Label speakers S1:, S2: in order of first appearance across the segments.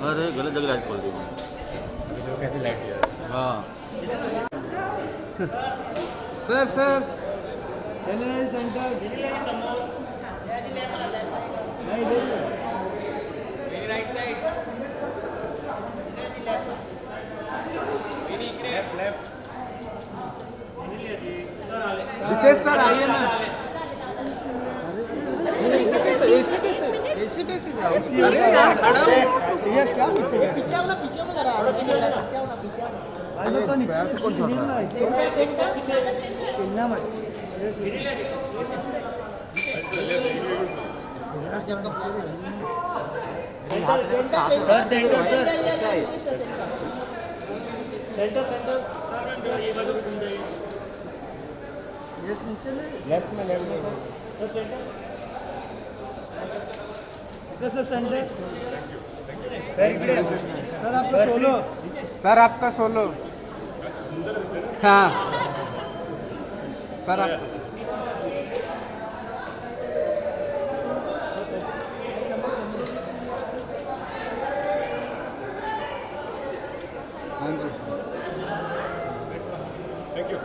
S1: अरे गलत जगह लाइट खोल दी
S2: कैसी लाइट है?
S1: हाँ
S2: sir sir
S3: centre
S2: Ritesh sir आइए ना।
S3: ऐसे कैसे जाओ?
S2: अरे यार खड़ा हूँ।
S3: यस क्या पीछे वाला जरा पीछे वाला भाई तो नीचे कौन छोड़ रहा है? कितना मत लेफ्ट में सेंटर सर आपका सोलो
S2: सर आपका सोलो। हाँ सर आप थैंक यू।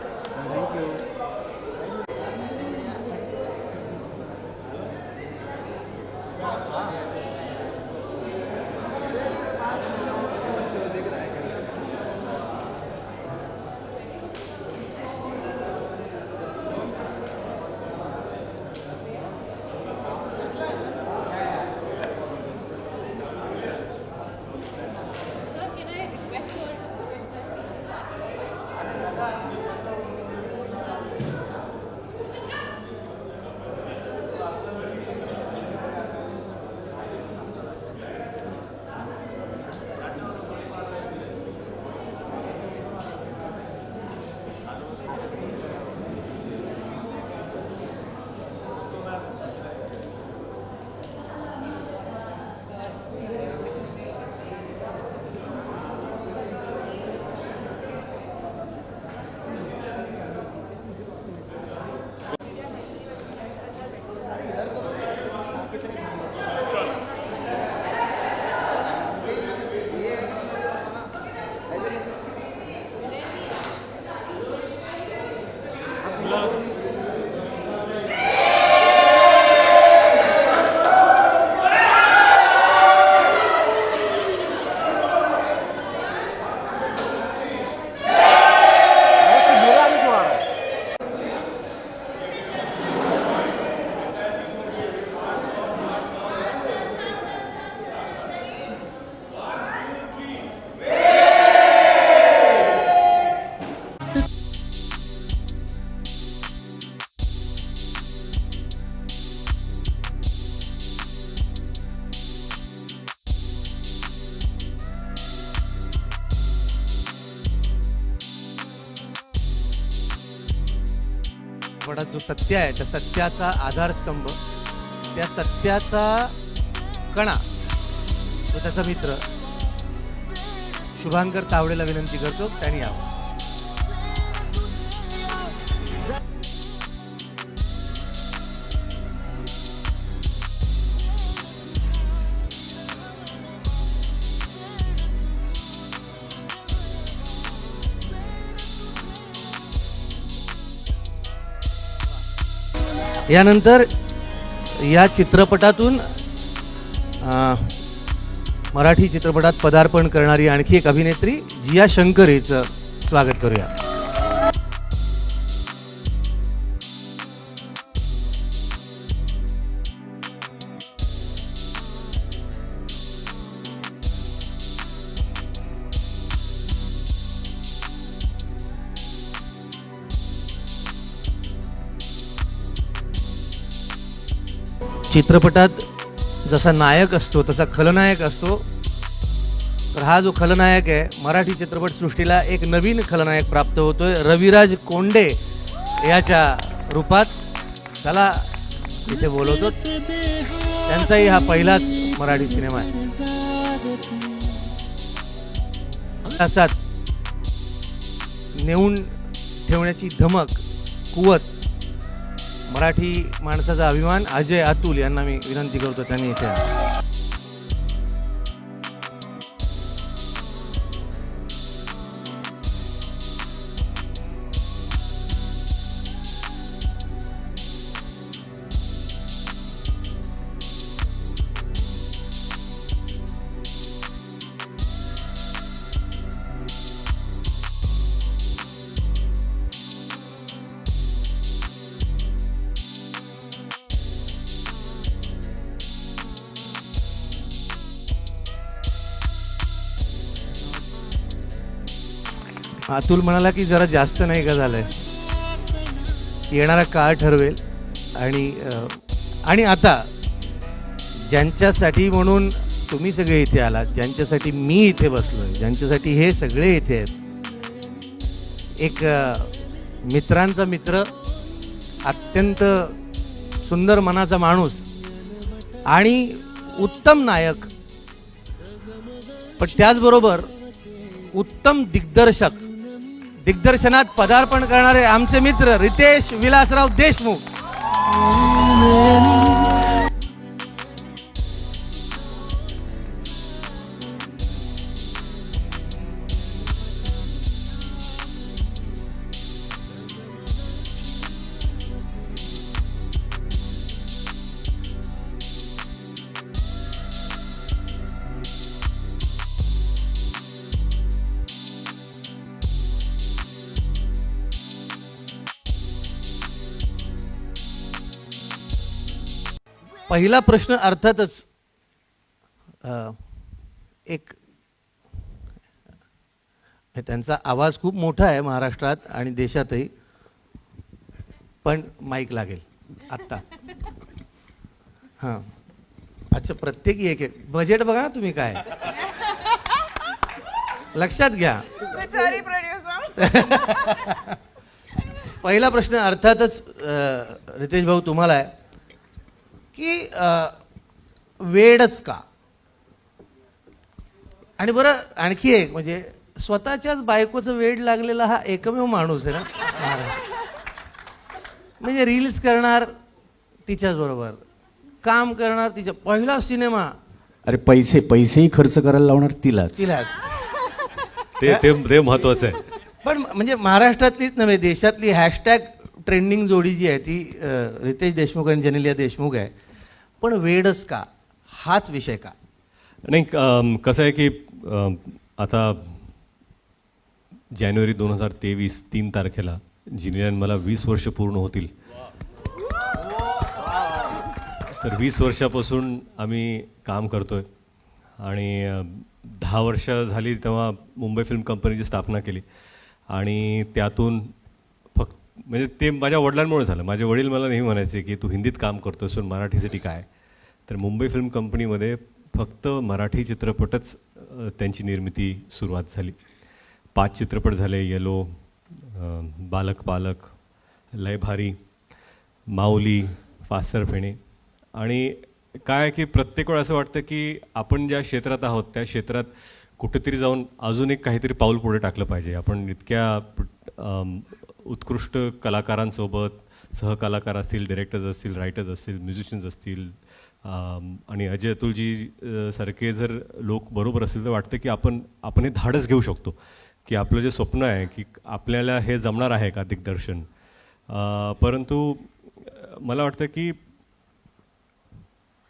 S4: जो सत्य आहे त्या सत्याचा आधारस्तंभ, त्या सत्याचा कणा, तो त्याचा मित्र शुभांकर तावडेला विनंती करतो त्यांनी यावं. यानंतर या चित्रपटातून मराठी चित्रपटात पदार्पण करणारी आणखी एक अभिनेत्री जिया शंकर हिचं स्वागत करूया. चित्रपटात जसा नायक असतो तसा खलनायक असतो, तर हा जो खलनायक आहे मराठी चित्रपटसृष्टीला एक नवीन खलनायक प्राप्त होतोय रविराज कोंडे याच्या रूपात. त्याला इथे बोलवतो. त्यांचाही हा पहिलाच मराठी सिनेमा आहे. असाच नेऊन ठेवण्याची धमक, कुवत, मराठी माणसाचा अभिमान अजय अतुल यांना मी विनंती करतो त्यांनी इथे अतुल म्हणाला की जरा जास्त नाही का झालंय, येणारा काळ ठरवेल. आणि आता ज्यांच्यासाठी म्हणून तुम्ही सगळे इथे आलात, ज्यांच्यासाठी मी इथे बसलोय, ज्यांच्यासाठी हे सगळे इथे आहेत, एक मित्रांचा मित्र, अत्यंत सुंदर मनाचा माणूस आणि उत्तम नायक, पण त्याचबरोबर उत्तम दिग्दर्शनात पदार्पण करणारे आमचे मित्र रितेश विलासराव देशमुख. पहिला प्रश्न अर्थातच एक त्यांचा आवाज खूप मोठा आहे महाराष्ट्रात आणि देशातही, पण माईक लागेल आत्ता. हां, अच्छा, प्रत्येकी एक एक. बजेट बघा ना तुम्ही काय लक्षात घ्या. पहिला प्रश्न अर्थातच रितेश भाऊ तुम्हाला आहे की वेडच का? आणि बरं आणखी एक म्हणजे स्वतःच्याच बायकोचं वेड लागलेला हा एकमेव माणूस आहे ना. म्हणजे रील्स करणार तिच्याच बरोबर, काम करणार तिच्या, पहिला सिनेमा,
S1: अरे पैसेही खर्च करायला लावणार तिलाच.
S5: ते महत्वाचं आहे.
S4: पण म्हणजे महाराष्ट्रातलीच नव्हे, देशातली हॅशटॅग ट्रेंडिंग जोडी जी आहे ती रितेश देशमुख आणि जेनेलिया देशमुख आहे. पण वेडच का हाच विषय का?
S5: नाही, कसं आहे की आता जानेवारी 2023 3 तारखेला जिनियान मला 20 वर्ष पूर्ण होतील. तर 20 वर्षापासून आम्ही काम करतोय आणि 10 वर्ष झाली तेव्हा मुंबई फिल्म कंपनीची स्थापना केली. आणि त्यातून फक्त म्हणजे ते माझ्या वडिलांमुळे झालं. माझे वडील मला नेहमी म्हणायचे की तू हिंदीत काम करतोस पण मराठीसाठी काय? तर मुंबई फिल्म कंपनीमध्ये फक्त मराठी चित्रपटच त्यांची निर्मिती सुरुवात झाली. 5 चित्रपट झाले, येलो, बालक पालक, लय भारी, माऊली, फासर फेणे. आणि काय की प्रत्येक वेळ असं वाटतं की आपण ज्या क्षेत्रात आहोत त्या क्षेत्रात कुठेतरी जाऊन अजून एक काहीतरी पाऊल पुढे टाकलं पाहिजे. आपण इतक्या उत्कृष्ट कलाकारांसोबत, सहकलाकार असतील, डिरेक्टर्स असतील, रायटर्स असतील, म्युझिशियन्स असतील आणि अजय अतुलजी सारखे जर लोक बरोबर असतील तर वाटतं की आपण हे धाडस घेऊ शकतो की आपलं जे स्वप्न आहे की आपल्याला हे जमणार आहे का दिग्दर्शन. परंतु मला वाटतं की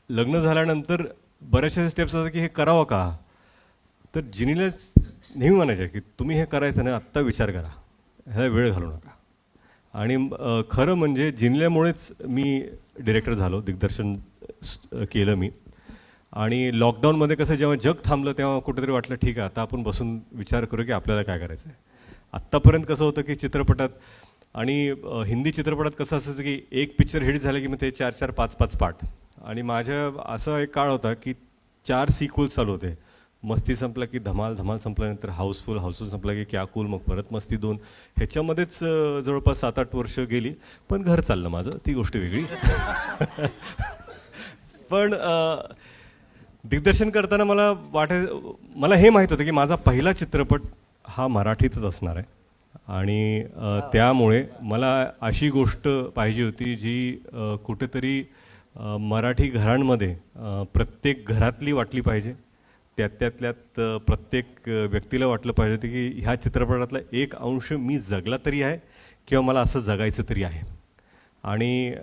S5: लग्न झाल्यानंतर बऱ्याचशा स्टेप्स असतात की हे करावं का. तर जिनीलाच नेहमी म्हणायचे की तुम्ही हे करायचं ना आत्ता विचार करा, ह्याला वेळ घालू नका. आणि खरं म्हणजे जिनील्यामुळेच मी डिरेक्टर झालो, दिग्दर्शन केलं मी. आणि लॉकडाऊनमध्ये कसं जेव्हा जग थांबलं तेव्हा कुठेतरी वाटलं ठीक आहे आता आपण बसून विचार करू की आपल्याला काय करायचं आहे. आत्तापर्यंत कसं होतं की चित्रपटात आणि हिंदी चित्रपटात कसं असायचं की एक पिक्चर हिट झालं की मग ते 4-4, 5-5 पार्ट. आणि माझ्या असा एक काळ होता की 4 सिक्वल्स चालू होते. मस्ती संपला की धमाल, धमाल संपल्यानंतर हाऊसफुल संपला की क्या कूल, मग परत मस्ती 2. ह्याच्यामध्येच जवळपास 7-8 वर्ष गेली. पण घर चाललं माझं, ती गोष्ट वेगळी. पण दिग्दर्शन करताना मला हे माहीत होतं की माझा पहिला चित्रपट हा मराठीतच असणार आहे. आणि त्यामुळे मला अशी गोष्ट पाहिजे होती जी कुठेतरी मराठी घरांमध्ये प्रत्येक घरातली वाटली पाहिजे. त्यातल्यात प्रत्येक व्यक्तीला वाटलं पाहिजे होतं की ह्या चित्रपटातला एक अंश मी जगला तरी आहे किंवा मला असं जगायचं तरी आहे. आणि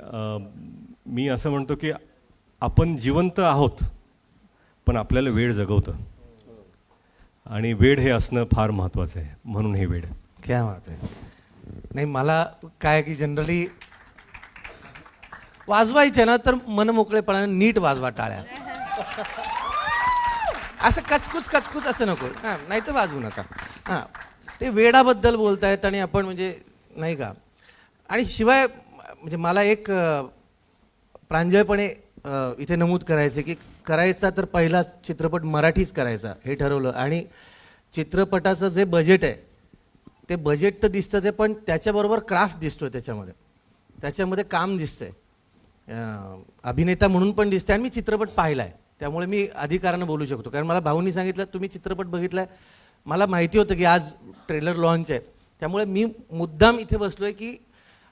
S5: मी असं म्हणतो की आपण जिवंत आहोत पण आपल्याला वेळ जगवतं. आणि वेळ हे असणं फार महत्त्वाचं आहे, म्हणून हे वेळ.
S4: क्या बात आहे. नाही मला काय की जनरली वाजवायचे ना तर मनमोकळेपणाने नीट वाजवा टाळ्या. असं कचकूच असं नको. हां, नाही तर वाजवू नका. हां, ते वेडाबद्दल बोलतायत आणि आपण म्हणजे नाही का. आणि शिवाय म्हणजे मला एक प्रांजळपणे इथे नमूद करायचं की करायचा तर पहिला चित्रपट मराठीच करायचा हे ठरवलं. आणि चित्रपटाचं जे बजेट आहे ते बजेट तर दिसतंच आहे, पण त्याच्याबरोबर क्राफ्ट दिसतोय त्याच्यामध्ये काम दिसतंय. अभिनेता म्हणून पण दिसतंय. आणि मी चित्रपट पाहिलाय त्यामुळे मी अधिकारानं बोलू शकतो, कारण मला भाऊंनी सांगितलं तुम्ही चित्रपट बघितलाय. मला माहिती होतं की आज ट्रेलर लॉन्च आहे, त्यामुळे मी मुद्दाम इथे बसलोय की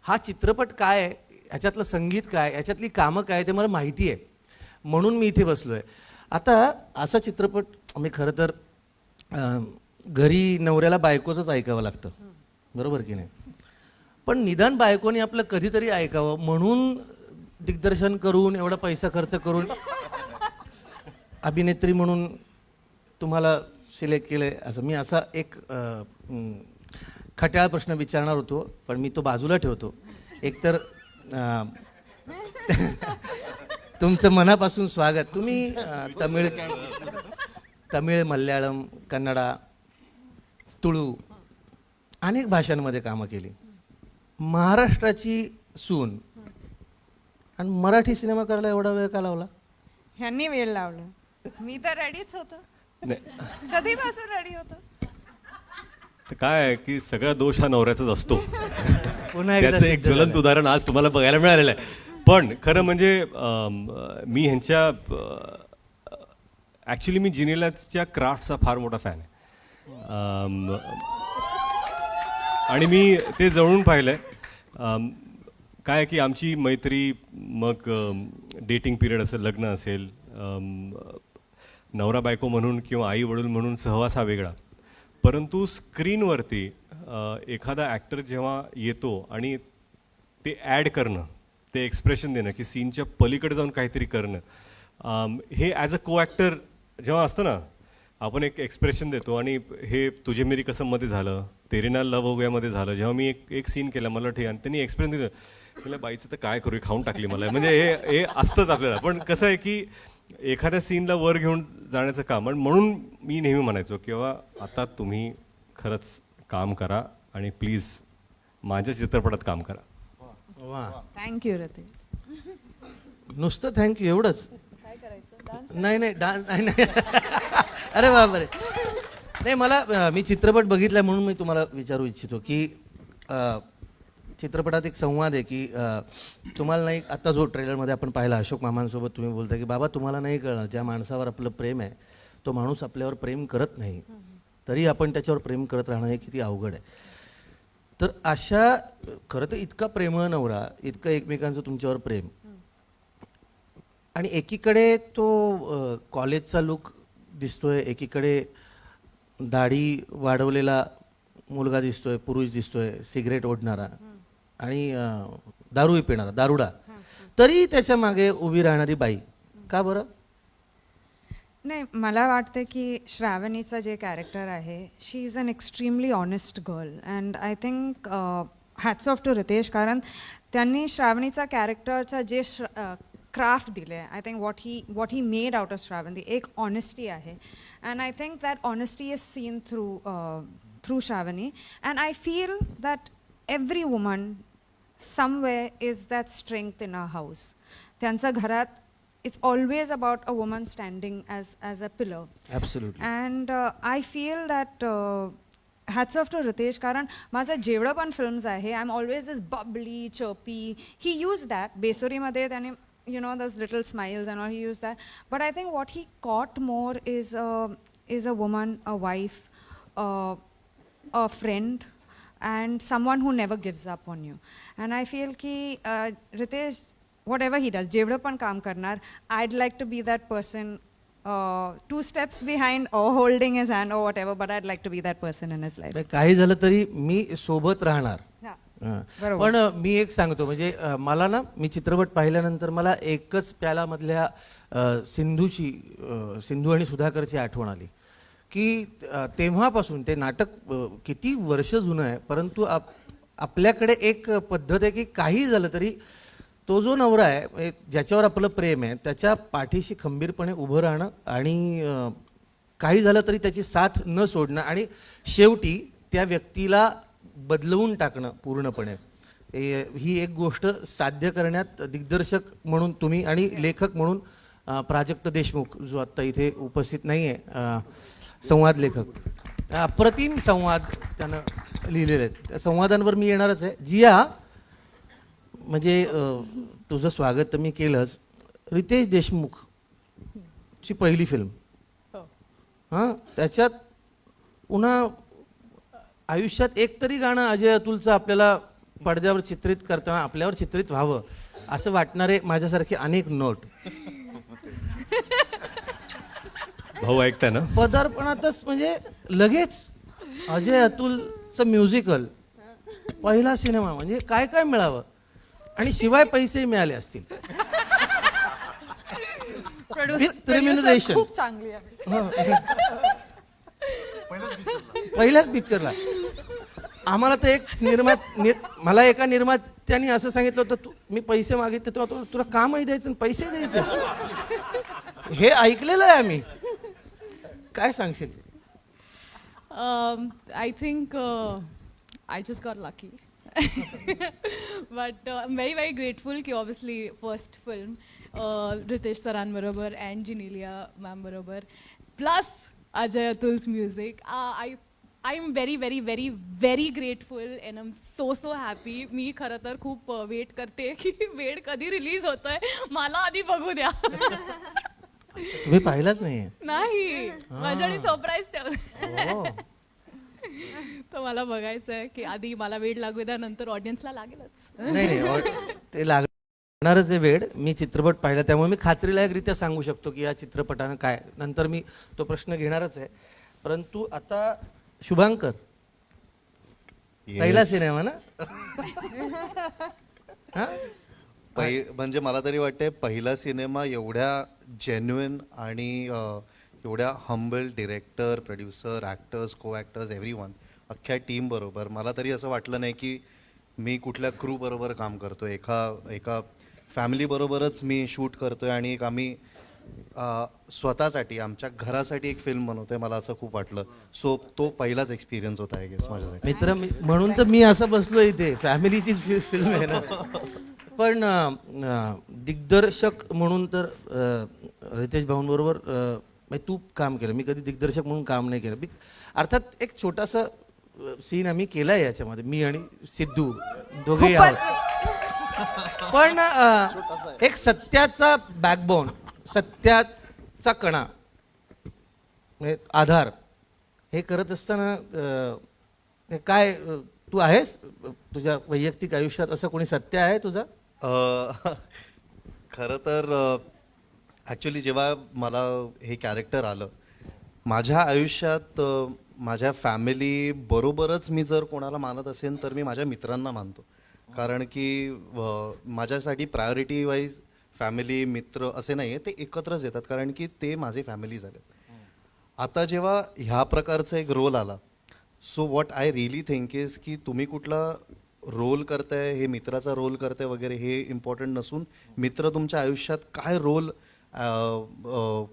S4: हा चित्रपट काय आहे, ह्याच्यातलं संगीत काय, ह्याच्यातली कामं काय ते मला माहिती आहे, म्हणून मी इथे बसलोय. आता असा चित्रपट मी खरं तर घरी नवऱ्याला बायकोचंच ऐकावं लागतं, बरोबर की नाही. पण निदान बायकोने आपलं कधीतरी ऐकावं म्हणून दिग्दर्शन करून एवढा पैसा खर्च करून अभिनेत्री म्हणून तुम्हाला सिलेक्ट केलं आहे. असं मी असा एक खट्याळ प्रश्न विचारणार होतो, पण मी तो बाजूला ठेवतो. एकतर तुमचं मनापासून स्वागत. तुम्ही तमिळ, मल्याळम, कन्नडा, तुळू अनेक भाषांमध्ये कामं केली. महाराष्ट्राची सून आणि मराठी सिनेमा करायला एवढा वेळ का लावला?
S6: ह्यांनी वेळ लावलं. मी तर रेडीच होतो,
S5: नाही
S6: कधीपासून रेडी होतो.
S5: तर काय आहे की सगळा दोष हा नवऱ्याचाच असतो.
S4: पुन्हा एकदा
S5: त्याचं एक
S4: सिद्ध
S5: ज्वलंत
S4: झालं.
S5: उदाहरण आज तुम्हाला बघायला मिळालेलं आहे. पण खरं म्हणजे मी ह्यांच्या ॲक्च्युली मी जिनेलाच्या क्राफ्टचा फार मोठा फॅन आहे. आणि मी ते जवळून पाहिलं आहे. काय आहे की आमची मैत्री, मग डेटिंग पिरियड असेल, लग्न असेल, नवरा बायको म्हणून किंवा आई वडील म्हणून सहवास हा वेगळा. परंतु स्क्रीनवरती एखादा ॲक्टर जेव्हा येतो आणि ते ॲड करणं, ते एक्सप्रेशन देणं की सीनच्या पलीकडे जाऊन काहीतरी करणं, हे ॲज अ को ॲक्टर जेव्हा असतं ना, आपण एक एक्सप्रेशन देतो. आणि हे तुझे मेरी कसममध्ये झालं, तेरे नाल लव हो गयामध्ये झालं, जेव्हा मी एक सीन केला मला ठे आणि त्यांनी एक्सप्रेशन दिलं, मला बाईचं तर काय करू, खाऊन टाकली मला. म्हणजे हे असतंच आपल्याला. पण कसं आहे की एखाद्या सीनला वर घेऊन जाण्याचं काम. आणि म्हणून मी नेहमी म्हणायचो किंवा आता तुम्ही खरंच काम करा आणि प्लीज माझ्या चित्रपटात काम करा.
S4: वा,
S6: थँक्यू रते.
S4: नुसतं थँक्यू एवढंच?
S6: काय करायचं, डान्स?
S4: नाही डान्स नाही. अरे बापरे. नाही, मला मी चित्रपट बघितलाय म्हणून मी तुम्हाला विचारू इच्छितो की चित्रपटात एक संवाद आहे की तुम्हाला नाही, आता जो ट्रेलरमध्ये आपण पाहिला अशोक मामांसोबत तुम्ही बोलता की बाबा तुम्हाला नाही कळणार, ज्या माणसावर आपलं प्रेम आहे तो माणूस आपल्यावर प्रेम करत नाही, तरी आपण त्याच्यावर प्रेम करत राहणं हे किती अवघड आहे. तर अशा खरं तर इतका प्रेमळ नवरा, इतकं एकमेकांचं तुमच्यावर प्रेम, आणि एकीकडे तो कॉलेजचा लुक दिसतोय, एकीकडे दाढी वाढवलेला मुलगा दिसतोय, पुरुष दिसतोय, सिगरेट ओढणारा आणि दारूही पिणारा, दारुडा, तरी त्याच्या मागे उभी राहणारी बाई. का बरं?
S6: नाही, मला वाटतं की श्रावणीचं जे कॅरेक्टर आहे, she is an extremely honest girl and I think hats off to Ritesh, कारण त्यांनी श्रावणीचा कॅरेक्टरचा जे क्राफ्ट दिले, I think what he made out of Shravani एक ऑनेस्टी आहे. And I think that honesty is seen through Shravani. And I feel that every woman somewhere is that strength in our house. त्यांच्या घरात it's always about a woman standing as a pillar.
S4: Absolutely.
S6: And I feel that hats off to Ritesh, कारण माझं जेवढं पण films आहे, I'm always this bubbly, chirpy. He used that. बेसुरीमध्ये त्याने, you know, those little smiles and all, he used that. But I think what he caught more is a woman, a wife, a friend, and someone who never gives up on you. And I feel ki Ritesh, whatever he does, जेवढं पण काम करणार, I'd like to be that person, 2 steps behind or holding his hand or whatever, but I'd like to be that person in his life.
S4: काही झालं तरी मी सोबत राहणार.
S6: हा,
S4: हां.
S6: बरोबर.
S4: पण मी एक सांगतो, म्हणजे मला ना, मी चित्रपट पाहिल्यानंतर मला एकच प्यालामधल्या सिंधू आणि सुधाकरची आठवण आली की तेव्हापासून ते नाटक किती वर्ष जुनं आहे, परंतु आपल्याकडे एक पद्धत आहे की काही झालं तरी तो जो नवरा आहे, ज्याच्यावर आपलं प्रेम आहे, त्याच्या पाठीशी खंबीरपणे उभं राहणं आणि काही झालं तरी त्याची साथ न सोडणं आणि शेवटी त्या व्यक्तीला बदलवून टाकणं पूर्णपणे ही एक गोष्ट साध्य करण्यात दिग्दर्शक म्हणून तुम्ही आणि लेखक म्हणून प्राजक्त देशमुख जो आत्ता इथे उपस्थित नाही आहे, संवाद लेखक, अप्रतिम संवाद त्यानं लिहिलेले आहेत. त्या संवादांवर मी येणारच आहे. जिया, म्हणजे तुझं स्वागत तर मी केलंच. रितेश देशमुखची पहिली फिल्म, हां, त्याच्यात पुन्हा आयुष्यात एक तरी गाणं अजय अतुलचं आपल्याला पडद्यावर चित्रित करताना आपल्यावर चित्रित व्हावं असं वाटणारे माझ्यासारखे अनेक नट
S5: भाऊ ऐकताय ना?
S4: पदार्पणातच म्हणजे लगेच अजय अतुलचं म्युझिकल, पहिला सिनेमा, म्हणजे काय काय मिळावं आणि शिवाय पैसेही मिळाले असतील. With remuneration.
S6: खूप चांगली आहे.
S4: पहिल्याच पिक्चरला आम्हाला तर एक मला एका निर्मात्याने असं सांगितलं होतं, मी पैसे मागितले तेव्हा तुला कामही द्यायचं आणि पैसे द्यायचे. हे ऐकलेलं आहे आम्ही. काय सांगशील?
S7: I think I just got lucky. But I'm very, very grateful ki obviously first film Ritesh Saran barobar and Genelia ma'am barobar plus Ajay Atul's music. I'm very, very, very, very grateful and I'm so happy. मी खरं तर खूप weight करते की वेळ कधी release होतोय, मला आधी बघू द्या.
S4: तुम्ही पाहिलाच नाहीये?
S7: नाही, माझ्याकडे सरप्राईज ठेवलं. तर मला बघायचं आहे की आधी मला वेळ लागू द्या, नंतर ऑडियन्सला लागेलच.
S4: नाही, ते लागणारच आहे वेळ. मी चित्रपट पाहिला त्यामुळे मी खात्रीलायकरित्या सांगू शकतो की या चित्रपटानं काय, नंतर मी तो प्रश्न घेणारच आहे. परंतु आता शुभांकर, पहिला सिनेमा ना?
S8: म्हणजे मला तरी वाटते पहिला सिनेमा एवढ्या जेन्युइन आणि एवढ्या हंबल डिरेक्टर, प्रोड्युसर, ॲक्टर्स, को ॲक्टर्स, एव्हरीवन, अख्ख्या टीम बरोबर मला तरी असं वाटलं नाही की मी कुठल्या क्रू बरोबर काम करतोय. एका फॅमिली बरोबरच मी शूट करतोय आणि एक आम्ही स्वतःसाठी, आमच्या घरासाठी एक फिल्म बनवतोय, मला असं खूप वाटलं. सो तो पहिलाच एक्सपिरियन्स होता आय गेस माझ्यासाठी.
S4: मित्र म्हणून तर मी असं बसलो इथे, फॅमिलीचीच फिल्म आहे ना. पण दिग्दर्शक म्हणून तर रितेश भाऊंबरोबर तू काम केलं, मी कधी दिग्दर्शक म्हणून काम नाही केलं. अर्थात एक छोटासा सीन आम्ही केलाय याच्यामध्ये, मी आणि सिद्धू दोघेही आहोत. पण एक सत्याचा बॅकबोन, सत्याचा कणा, म्हणजे आधार, हे करत असताना काय तू आहेस तुझ्या वैयक्तिक आयुष्यात असं कोणी सत्य आहे तुझा?
S8: खरं तर ॲक्च्युली जेव्हा मला हे कॅरेक्टर आलं माझ्या आयुष्यात, माझ्या फॅमिली बरोबरच मी जर कोणाला मानत असेल तर मी माझ्या मित्रांना मानतो. कारण की माझ्यासाठी प्रायोरिटी वाईज फॅमिली, मित्र असे नाही आहे, ते एकत्रच येतात कारण की ते माझे फॅमिली झाले. आता जेव्हा ह्या प्रकारचा एक रोल आला, so what I really think is की तुम्ही कुठला रोल करताय, हे मित्राचा रोल करताय वगैरे हे इम्पॉर्टंट नसून मित्र तुमच्या आयुष्यात काय रोल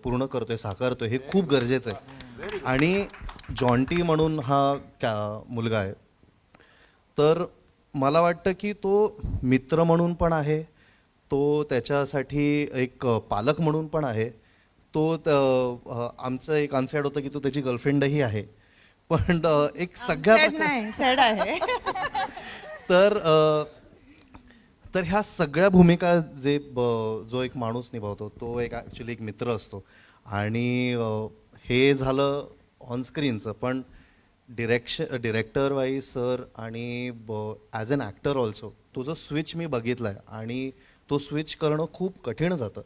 S8: पूर्ण करतोय, साकारतोय, हे खूप गरजेचं आहे. आणि जॉन्टी म्हणून हा मुलगा आहे, तर मला वाटतं की तो मित्र म्हणून पण आहे, तो त्याच्यासाठी एक पालक म्हणून पण आहे, तो आमचं एक अनसेड होतं की तो त्याची गर्लफ्रेंडही आहे. पण एक
S6: सॅड आहे.
S8: तर ह्या सगळ्या भूमिका जो एक माणूस निभावतो तो एक ॲक्च्युली एक मित्र असतो. आणि हे झालं ऑनस्क्रीनचं, पण डिरेक्टर वाईज सर आणि ॲज अन ॲक्टर ऑल्सो तो जो स्विच मी बघितला आहे आणि तो स्विच करणं खूप कठीण जातं.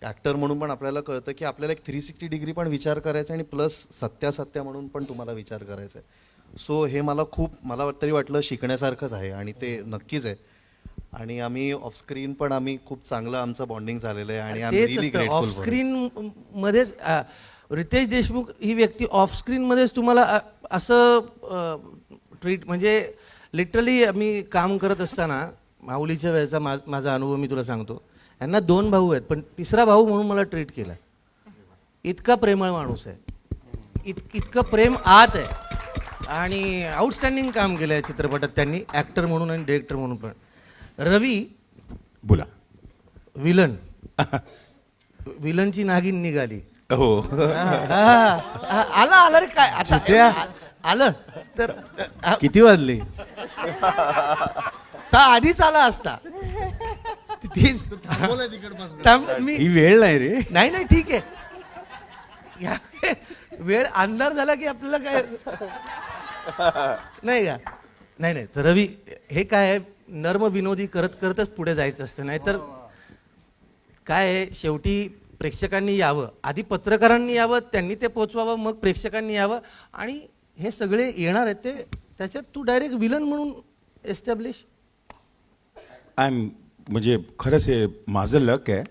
S8: ॲक्टर म्हणून पण आपल्याला कळतं की आपल्याला एक 360 डिग्री पण विचार करायचा आणि प्लस सत्या म्हणून पण तुम्हाला विचार करायचा आहे. सो हे मला तरी वाटलं शिकण्यासारखंच आहे आणि ते नक्कीच आहे. आणि आम्ही ऑफस्क्रीन पण आम्ही खूप चांगलं आमचं बॉन्डिंग झालेलं आहे आणि आम्ही रिअली ग्रेटफुल.
S4: ऑफस्क्रीन मध्येच रितेश देशमुख ही व्यक्ती ऑफस्क्रीन मध्येच तुम्हाला असं ट्रीट, म्हणजे लिटरली आम्ही काम करत असताना माऊलीच्या वेळेचा माझा अनुभव मी तुला सांगतो. यांना 2 भाऊ आहेत पण तिसरा भाऊ म्हणून मला ट्रीट केला. इतका प्रेमळ माणूस आहे, इतकं प्रेम आत आहे. आणि आउटस्टँडिंग काम केलं आहे चित्रपटात त्यांनी, ॲक्टर म्हणून आणि डिरेक्टर म्हणून पण. रवी
S9: बोला.
S4: विलन, विलनची नागिन निघाली.
S9: हो.
S4: आला आला रे काय आता आलं तर
S1: किती वाजले?
S4: आधीच आला असता. तीच मी
S1: ही वेळ नाही रे.
S4: नाही नाही ठीक आहे. वेळ अंधार झाला की आपल्याला काय नाही का. नाही नाही तर रवी हे काय आहे, नर्म विनोदी करत करतच पुढे जायचं असतं. नाहीतर काय आहे, शेवटी प्रेक्षकांनी यावं, आधी पत्रकारांनी यावं, त्यांनी ते पोचवावं, मग प्रेक्षकांनी यावं, आणि हे सगळे येणार आहेत ते त्याच्यात तू डायरेक्ट विलन म्हणून एस्टॅब्लिश.
S9: म्हणजे खरंच हे माझं लक आहे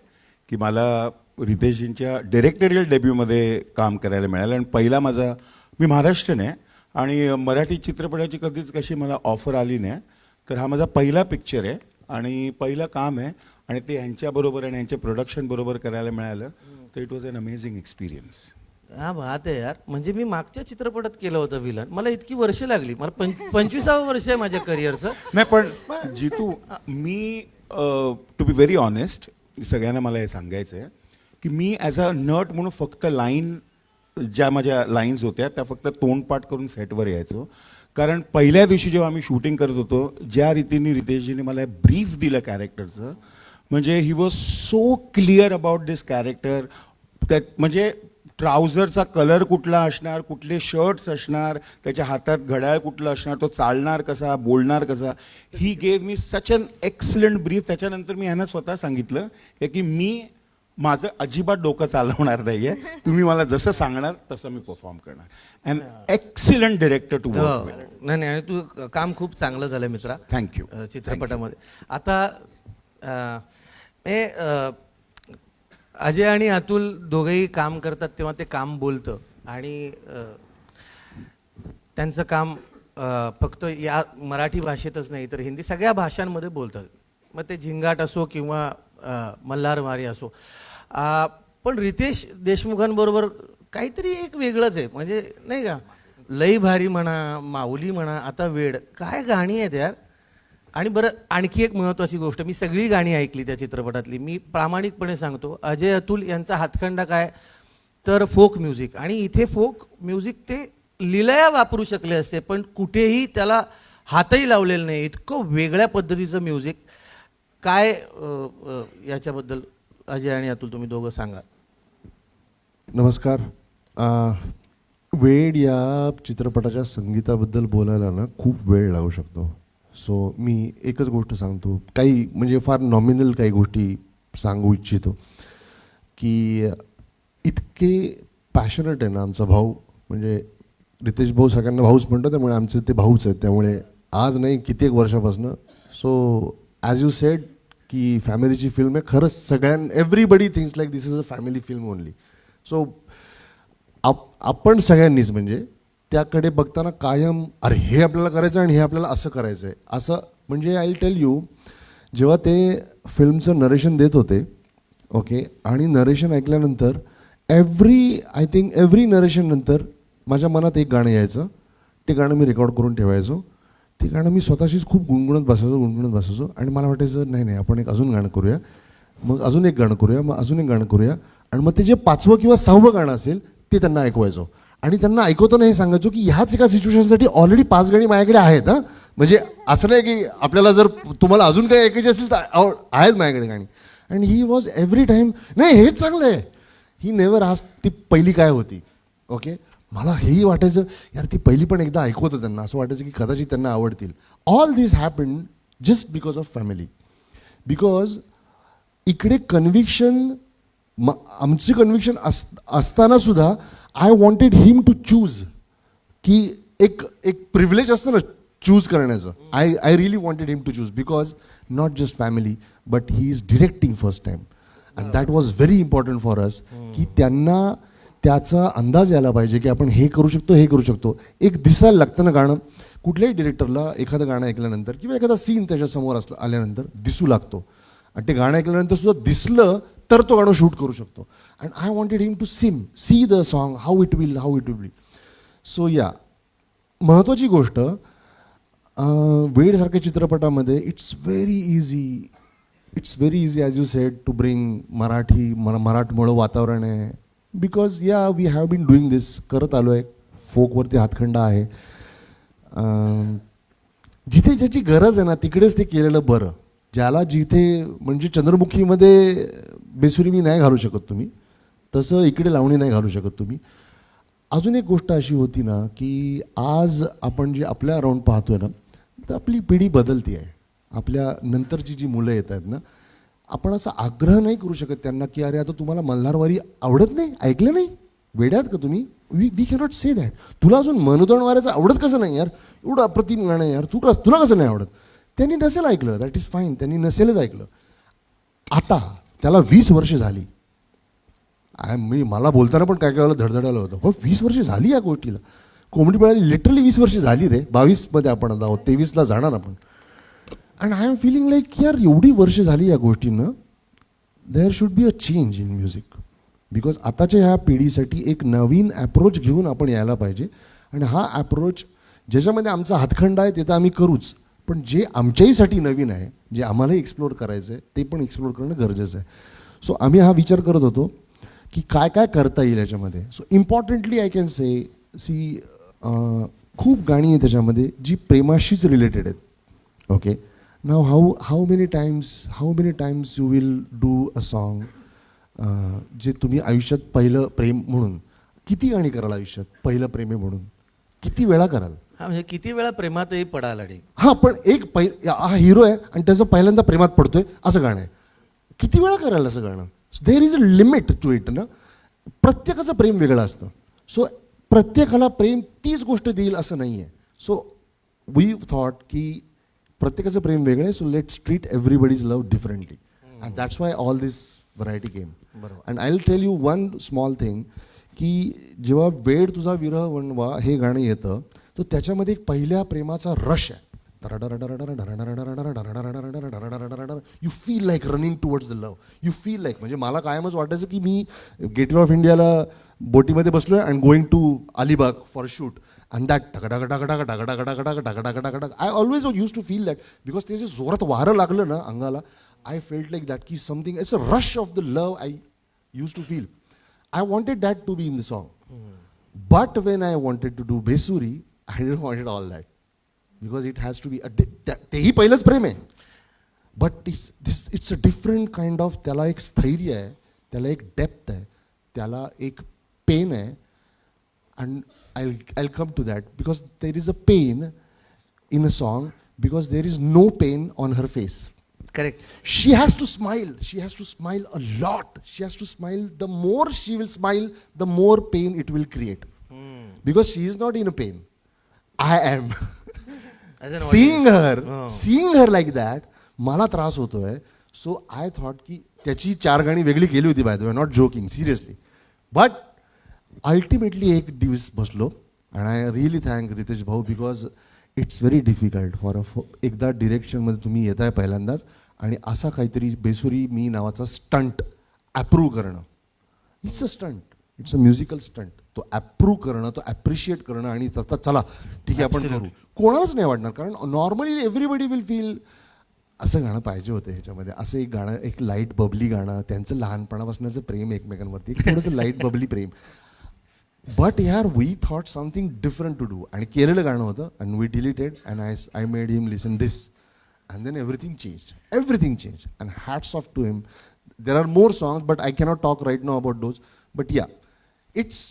S9: की मला रितेशजींच्या डिरेक्टोरियल डेब्यूमध्ये काम करायला मिळालं. आणि पहिला माझा, मी महाराष्ट्रीयन आहे आणि मराठी चित्रपटाची कधीच कशी मला ऑफर आली नाही, तर हा माझा पहिला पिक्चर आहे आणि पहिलं काम आहे, आणि ते यांच्याबरोबर आणि यांच्या प्रोडक्शन बरोबर करायला मिळालं, तर it was an amazing experience.
S4: हा बात आहे यार. म्हणजे मी मागच्या चित्रपटात केलं होतं विलन, मला इतकी वर्ष लागली. मला 25वं वर्ष आहे माझ्या करिअरचं.
S9: नाही पण जितू, मी टू बी व्हेरी ऑनेस्ट, सगळ्यांना मला हे सांगायचं आहे की मी ॲज अ नट म्हणून फक्त ज्या माझ्या लाईन्स होत्या त्या फक्त तोंडपाठ करून सेटवर यायचो. कारण पहिल्या दिवशी जेव्हा आम्ही शूटिंग करत होतो, ज्या रीतीने रितेशजीने मला ब्रीफ दिलं कॅरेक्टरचं, म्हणजे he was so clear about this character. त्यात म्हणजे ट्राउझरचा कलर कुठला असणार, कुठले शर्ट्स असणार, त्याच्या हातात घड्याळ कुठलं असणार, तो चालणार कसा, बोलणार कसा. He gave me such an excellent brief. त्याच्यानंतर मी ह्यांना स्वतः सांगितलं की मी माझं अजिबात डोकं चालवणार नाही आहे, तुम्ही मला जसं सांगणार तसं मी परफॉर्म करणार. And excellent director to work with.
S4: नाही नाही, आणि तू काम खूप चांगलं झालं मित्रा.
S9: थँक्यू.
S4: चित्रपटामध्ये आता अजय आणि अतुल दोघंही काम करतात तेव्हा ते काम बोलतं, आणि त्यांचं काम फक्त या मराठी भाषेतच नाही तर हिंदी सगळ्या भाषांमध्ये बोलतात. मग ते झिंगाट असो किंवा मल्हारमारी असो. पण रितेश देशमुखांबरोबर काहीतरी एक वेगळंच आहे, म्हणजे नाही का. लई भारी म्हणा, माऊली म्हणा, आता वेड, काय गाणी आहेत यार. आणि बरं, आणखी एक महत्त्वाची गोष्ट, मी सगळी गाणी ऐकली त्या चित्रपटातली. मी प्रामाणिकपणे सांगतो, अजय अतुल यांचा हातखंडा काय तर फोक म्युझिक. आणि इथे फोक म्युझिक ते लिलया वापरू शकले असते, पण कुठेही त्याला हातही लावलेला नाही. इतकं वेगळ्या पद्धतीचं म्युझिक. काय याच्याबद्दल अजय आणि अतुल तुम्ही दोघं सांगा.
S10: नमस्कार. वेड या चित्रपटाच्या संगीताबद्दल बोलायला ना खूप वेळ लागू शकतो. सो मी एकच गोष्ट सांगतो, काही म्हणजे फार नॉमिनल काही गोष्टी सांगू इच्छितो की इतके पॅशनेट आहे ना आमचा भाऊ. म्हणजे रितेश भाऊ सगळ्यांना भाऊच म्हणतो, त्यामुळे आमचे ते भाऊच आहेत. त्यामुळे आज नाही कित्येक वर्षापासून. सो ॲज यू सेड की फॅमिलीची फिल्म आहे. खरंच everybody thinks like this is a family film only. So आपण सगळ्यांनीच म्हणजे त्याकडे बघताना कायम अरे हे आपल्याला करायचं आणि हे आपल्याला असं करायचं आहे असं. म्हणजे आय विल टेल यू, जेव्हा ते फिल्मचं नरेशन देत होते ओके, आणि नरेशन ऐकल्यानंतर आय थिंक एव्हरी नरेशन नंतर माझ्या मनात एक गाणं यायचं. ते गाणं मी रेकॉर्ड करून ठेवायचो. ते गाणं मी स्वतःशीच खूप गुणगुणत बसायचो आणि मला वाटायचं नाही आपण एक अजून गाणं करूया, मग अजून एक गाणं करूया, मग अजून एक गाणं करूया. आणि मग ते जे 5वं किंवा 6वं गाणं असेल ते त्यांना ऐकवायचो. आणि त्यांना ऐकवताना हे सांगायचो की ह्याच एका सिच्युएशनसाठी ऑलरेडी 5 गाणी माझ्याकडे आहेत. हां, म्हणजे असं नाही की आपल्याला जर तुम्हाला अजून काही ऐकायची असेल तर आहेत माझ्याकडे गाणी. And he was every time नाही हेच चांगलं आहे. ही नेवर आज ती पहिली काय होती ओके. मला हेही वाटायचं यार ती पहिली पण एकदा ऐकवतं त्यांना, असं वाटायचं की कदाचित त्यांना आवडतील. All this happen just because of family. Because इकडे कन्व्हिक्शन आमची कन्व्हिक्शन असताना सुद्धा I wanted him to choose, की एक प्रिव्हिलेज असतं ना चूज करण्याचं. I really wanted him to choose because not just family but he is directing first time. And that was very important for us की त्यांना त्याचा अंदाज यायला पाहिजे की आपण हे करू शकतो. एक दिसायला लागतं ना गाणं. कुठल्याही डिरेक्टरला एखादं गाणं ऐकल्यानंतर किंवा एखादा सीन त्याच्यासमोर आल्यानंतर दिसू लागतो. आणि ते गाणं ऐकल्यानंतर सुद्धा दिसलं तर तो गाणं शूट करू शकतो. And I wanted him to see the song how it will be. So या महत्त्वाची गोष्ट वेडसारख्या चित्रपटामध्ये it's very easy as you said to bring मराठमोळं वातावरण आहे because we have been doing this करत आलो आहे फोकवरती हातखंडा आहे जिथे ज्याची गरज आहे ना तिकडेच ते केलेलं बरं ज्याला जिथे म्हणजे चंद्रमुखीमध्ये बेसुरी मी नाही घालू शकत तुम्ही तसं इकडे लावणी नाही घालू शकत तुम्ही अजून एक गोष्ट अशी होती ना की आज आपण जे आपल्या अराउंड पाहतोय ना तर आपली पिढी बदलती आहे आपल्या नंतरची जी मुलं येत आहेत ना आपण असा आग्रह नाही करू शकत त्यांना की अरे आता तुम्हाला मल्हारवारी आवडत नाही ऐकलं नाही वेड्यात का तुम्ही वी कॅनॉट से दॅट तुला अजून मनोदण वारायचं आवडत कसं नाही यार एवढं अप्रतिम गाणं आहे यार तुला कसं नाही आवडत त्यांनी नसेल ऐकलं दॅट इज फाईन त्यांनी नसेलच ऐकलं आता त्याला 20 वर्ष झाली मला बोलताना पण काय काय धडधडायला होतं हो 20 वर्ष झाली या गोष्टीला कोंबडी पळाली लिटरली 20 वर्ष झाली रे 22मध्ये आपण आता आहोत 23ला जाणार आपण and I am feeling like यार एवढी वर्ष झाली या गोष्टीनं there should be a change in music because आताच्या ह्या पिढीसाठी एक नवीन ॲप्रोच घेऊन आपण यायला पाहिजे आणि हा ॲप्रोच ज्याच्यामध्ये आमचा हातखंडा आहे ते तर आम्ही करूच पण जे आमच्याहीसाठी नवीन आहे जे आम्हालाही एक्सप्लोअर करायचं आहे ते पण एक्सप्लोअर करणं गरजेचं आहे सो आम्ही हा विचार करत होतो की काय काय करता येईल याच्यामध्ये so importantly I can say खूप गाणी आहेत त्याच्यामध्ये जी प्रेमाशीच रिलेटेड आहेत okay now how many times you will do a song जे तुम्ही आयुष्यात पहिलं प्रेम म्हणून किती गाणी कराल आयुष्यात पहिलं प्रेम आहे म्हणून किती वेळा कराल
S4: हा म्हणजे किती वेळा प्रेमातही पडायला रे
S10: हां पण हा हिरो आहे आणि त्याचं पहिल्यांदा प्रेमात पडतोय असं गाणं आहे किती वेळा कराल असं गाणं there is a limit to it ना प्रत्येकाचं प्रेम वेगळं असतं सो प्रत्येकाला प्रेम तीच गोष्ट देईल असं नाही आहे सो वी थॉट की प्रत्येकाचं प्रेम वेगळं आहे so let's treat everybody's love differently and that's why all this variety game and I will tell you one small thing की जेव्हा वेड तुझा विरह वणवा हे गाणं येतं तर त्याच्यामध्ये एक पहिल्या प्रेमाचा रश आहे you feel like running towards the love you feel like म्हणजे मला कायमच वाटायचं की मी गेटवे ऑफ इंडियाला बोटीमध्ये बसलोय and going to Alibag for shoot and that I always use to feel that because ते जे जोरात वारं लागलं ना अंगाला आय फेल्ट लाईक दॅट की something it's a rush of the love I use to feel I wanted that to be in the song but when I wanted to do बेसुरी I didn't wanted all that because it has to be तेही पहिलंच प्रेम आहे but it's a different kind of त्याला एक स्थैर्य आहे त्याला एक डेप्थ आहे त्याला एक पेन आहे and I come to that because there is a pain in a song because there is no pain on her face
S4: correct
S10: she has to smile a lot she has to smile the more she will smile the more pain it will create because she is not in a pain I am seeing her like that मला त्रास होतोय so I thought की त्याची 4 गाणी वेगळी केली होती by the way not joking seriously but ultimately एक दिवस बसलो and I really thank Ritesh भाऊ because it's very difficult for एकदा डिरेक्शनमध्ये तुम्ही येत आहे पहिल्यांदाच आणि असा काहीतरी बेसुरी मी नावाचा स्टंट ॲप्रूव्ह करणं it's a stunt it's a musical stunt तो ॲप्रूव्ह करणं तो ॲप्रिशिएट करणं आणि त्याचा चला ठीक आहे आपण करू कोणालाच नाही वाटणार कारण नॉर्मली एव्हरीबडी विल फील असं गाणं पाहिजे होतं ह्याच्यामध्ये असं एक गाणं एक लाईट बबली गाणं त्यांचं लहानपणापासूनचं प्रेम एकमेकांवरती थोडंसं लाईट बबली प्रेम बट यार we thought something different to do आणि केलेलं गाणं होतं and we deleted and I made him listen this and then everything change and hats off to him there are more songs but I cannot talk right now about those but ya it's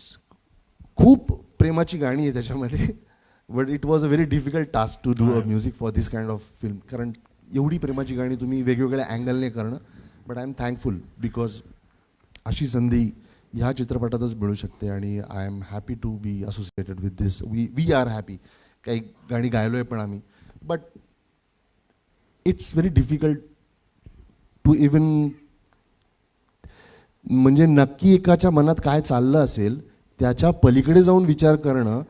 S10: खूप प्रेमाची गाणी आहे त्याच्यामध्ये but it was a very difficult task to do a music for this kind of film कारण एवढी प्रेमाची गाणी तुम्ही वेगवेगळ्या अँगलने करणं but I am thankful because अशी संधी ह्या चित्रपटातच मिळू शकते आणि I am happy to be associated with this we are happy काही गाणी गायलो आहे पण आम्ही but it's very difficult to even म्हणजे नक्की एकाच्या मनात काय चाललं असेल त्याच्या पलीकडे जाऊन विचार करणं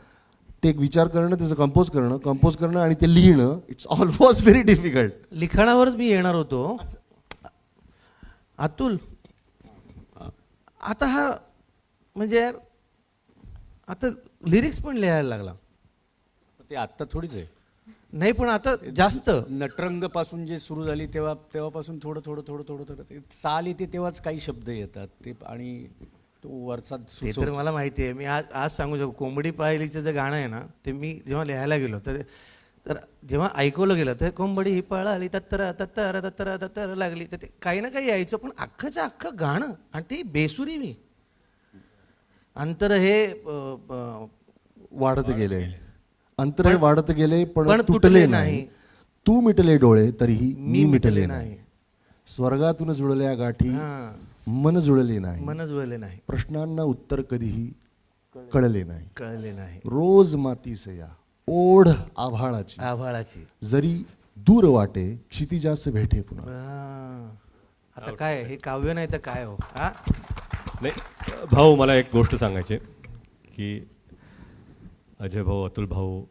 S10: ते विचार करणं त्याचं कंपोज करणं आणि ते लिहिणं इट्स ऑलमोस्ट व्हेरी डिफिकल्ट
S4: लिखाणावरच मी येणार होतो अतुल आता हा म्हणजे आता लिरिक्स पण लिहायला लागला
S1: ते आत्ता थोडीच आहे.
S4: नाही पण आता जास्त
S1: नटरंग पासून जे सुरू झाली तेव्हापासून थोडं थोडं थोडं थोडं थोडं ते चाल येते तेव्हाच काही शब्द येतात ते आणि तो वरचा
S4: ते
S1: सुचवतो.
S4: तर मला माहिती आहे. मी आज सांगू शकतो कोंबडी पाहिलीचं जे गाणं आहे ना ते मी जेव्हा लिहायला गेलो तर जेव्हा ऐकवलं गेलं तर कोंबडी ही पळाली तत्तर तत्तर तत्तर तत्तर लागली तर ते काही ना काही यायचं पण अख्खंचं अख्खं गाणं आणि ते बेसुरी मी अंतर हे
S10: वाढत गेले, अंतर वाढत गेले पण
S4: पण
S10: तुटले नाही. तू मिटले डोळे तरीही मी मिटले नाही. स्वर्गातून जुळल्या गाठी
S4: हां,
S10: मन जुळले नाही.
S4: मन जुळले नाही,
S10: प्रश्नांना उत्तर कधीही कळले नाही.
S4: कळले नाही.
S10: रोज मातीसया ओढ आभाळाची
S4: आभाळाची
S10: जरी दूर वाटे क्षितिजास भेटे पुन्हा.
S4: आता काय हे काव्य नाही तर काय हो. हा
S5: नाही भाऊ, मला एक गोष्ट सांगायची आहे की अजय भाऊ, अतुल भाऊ,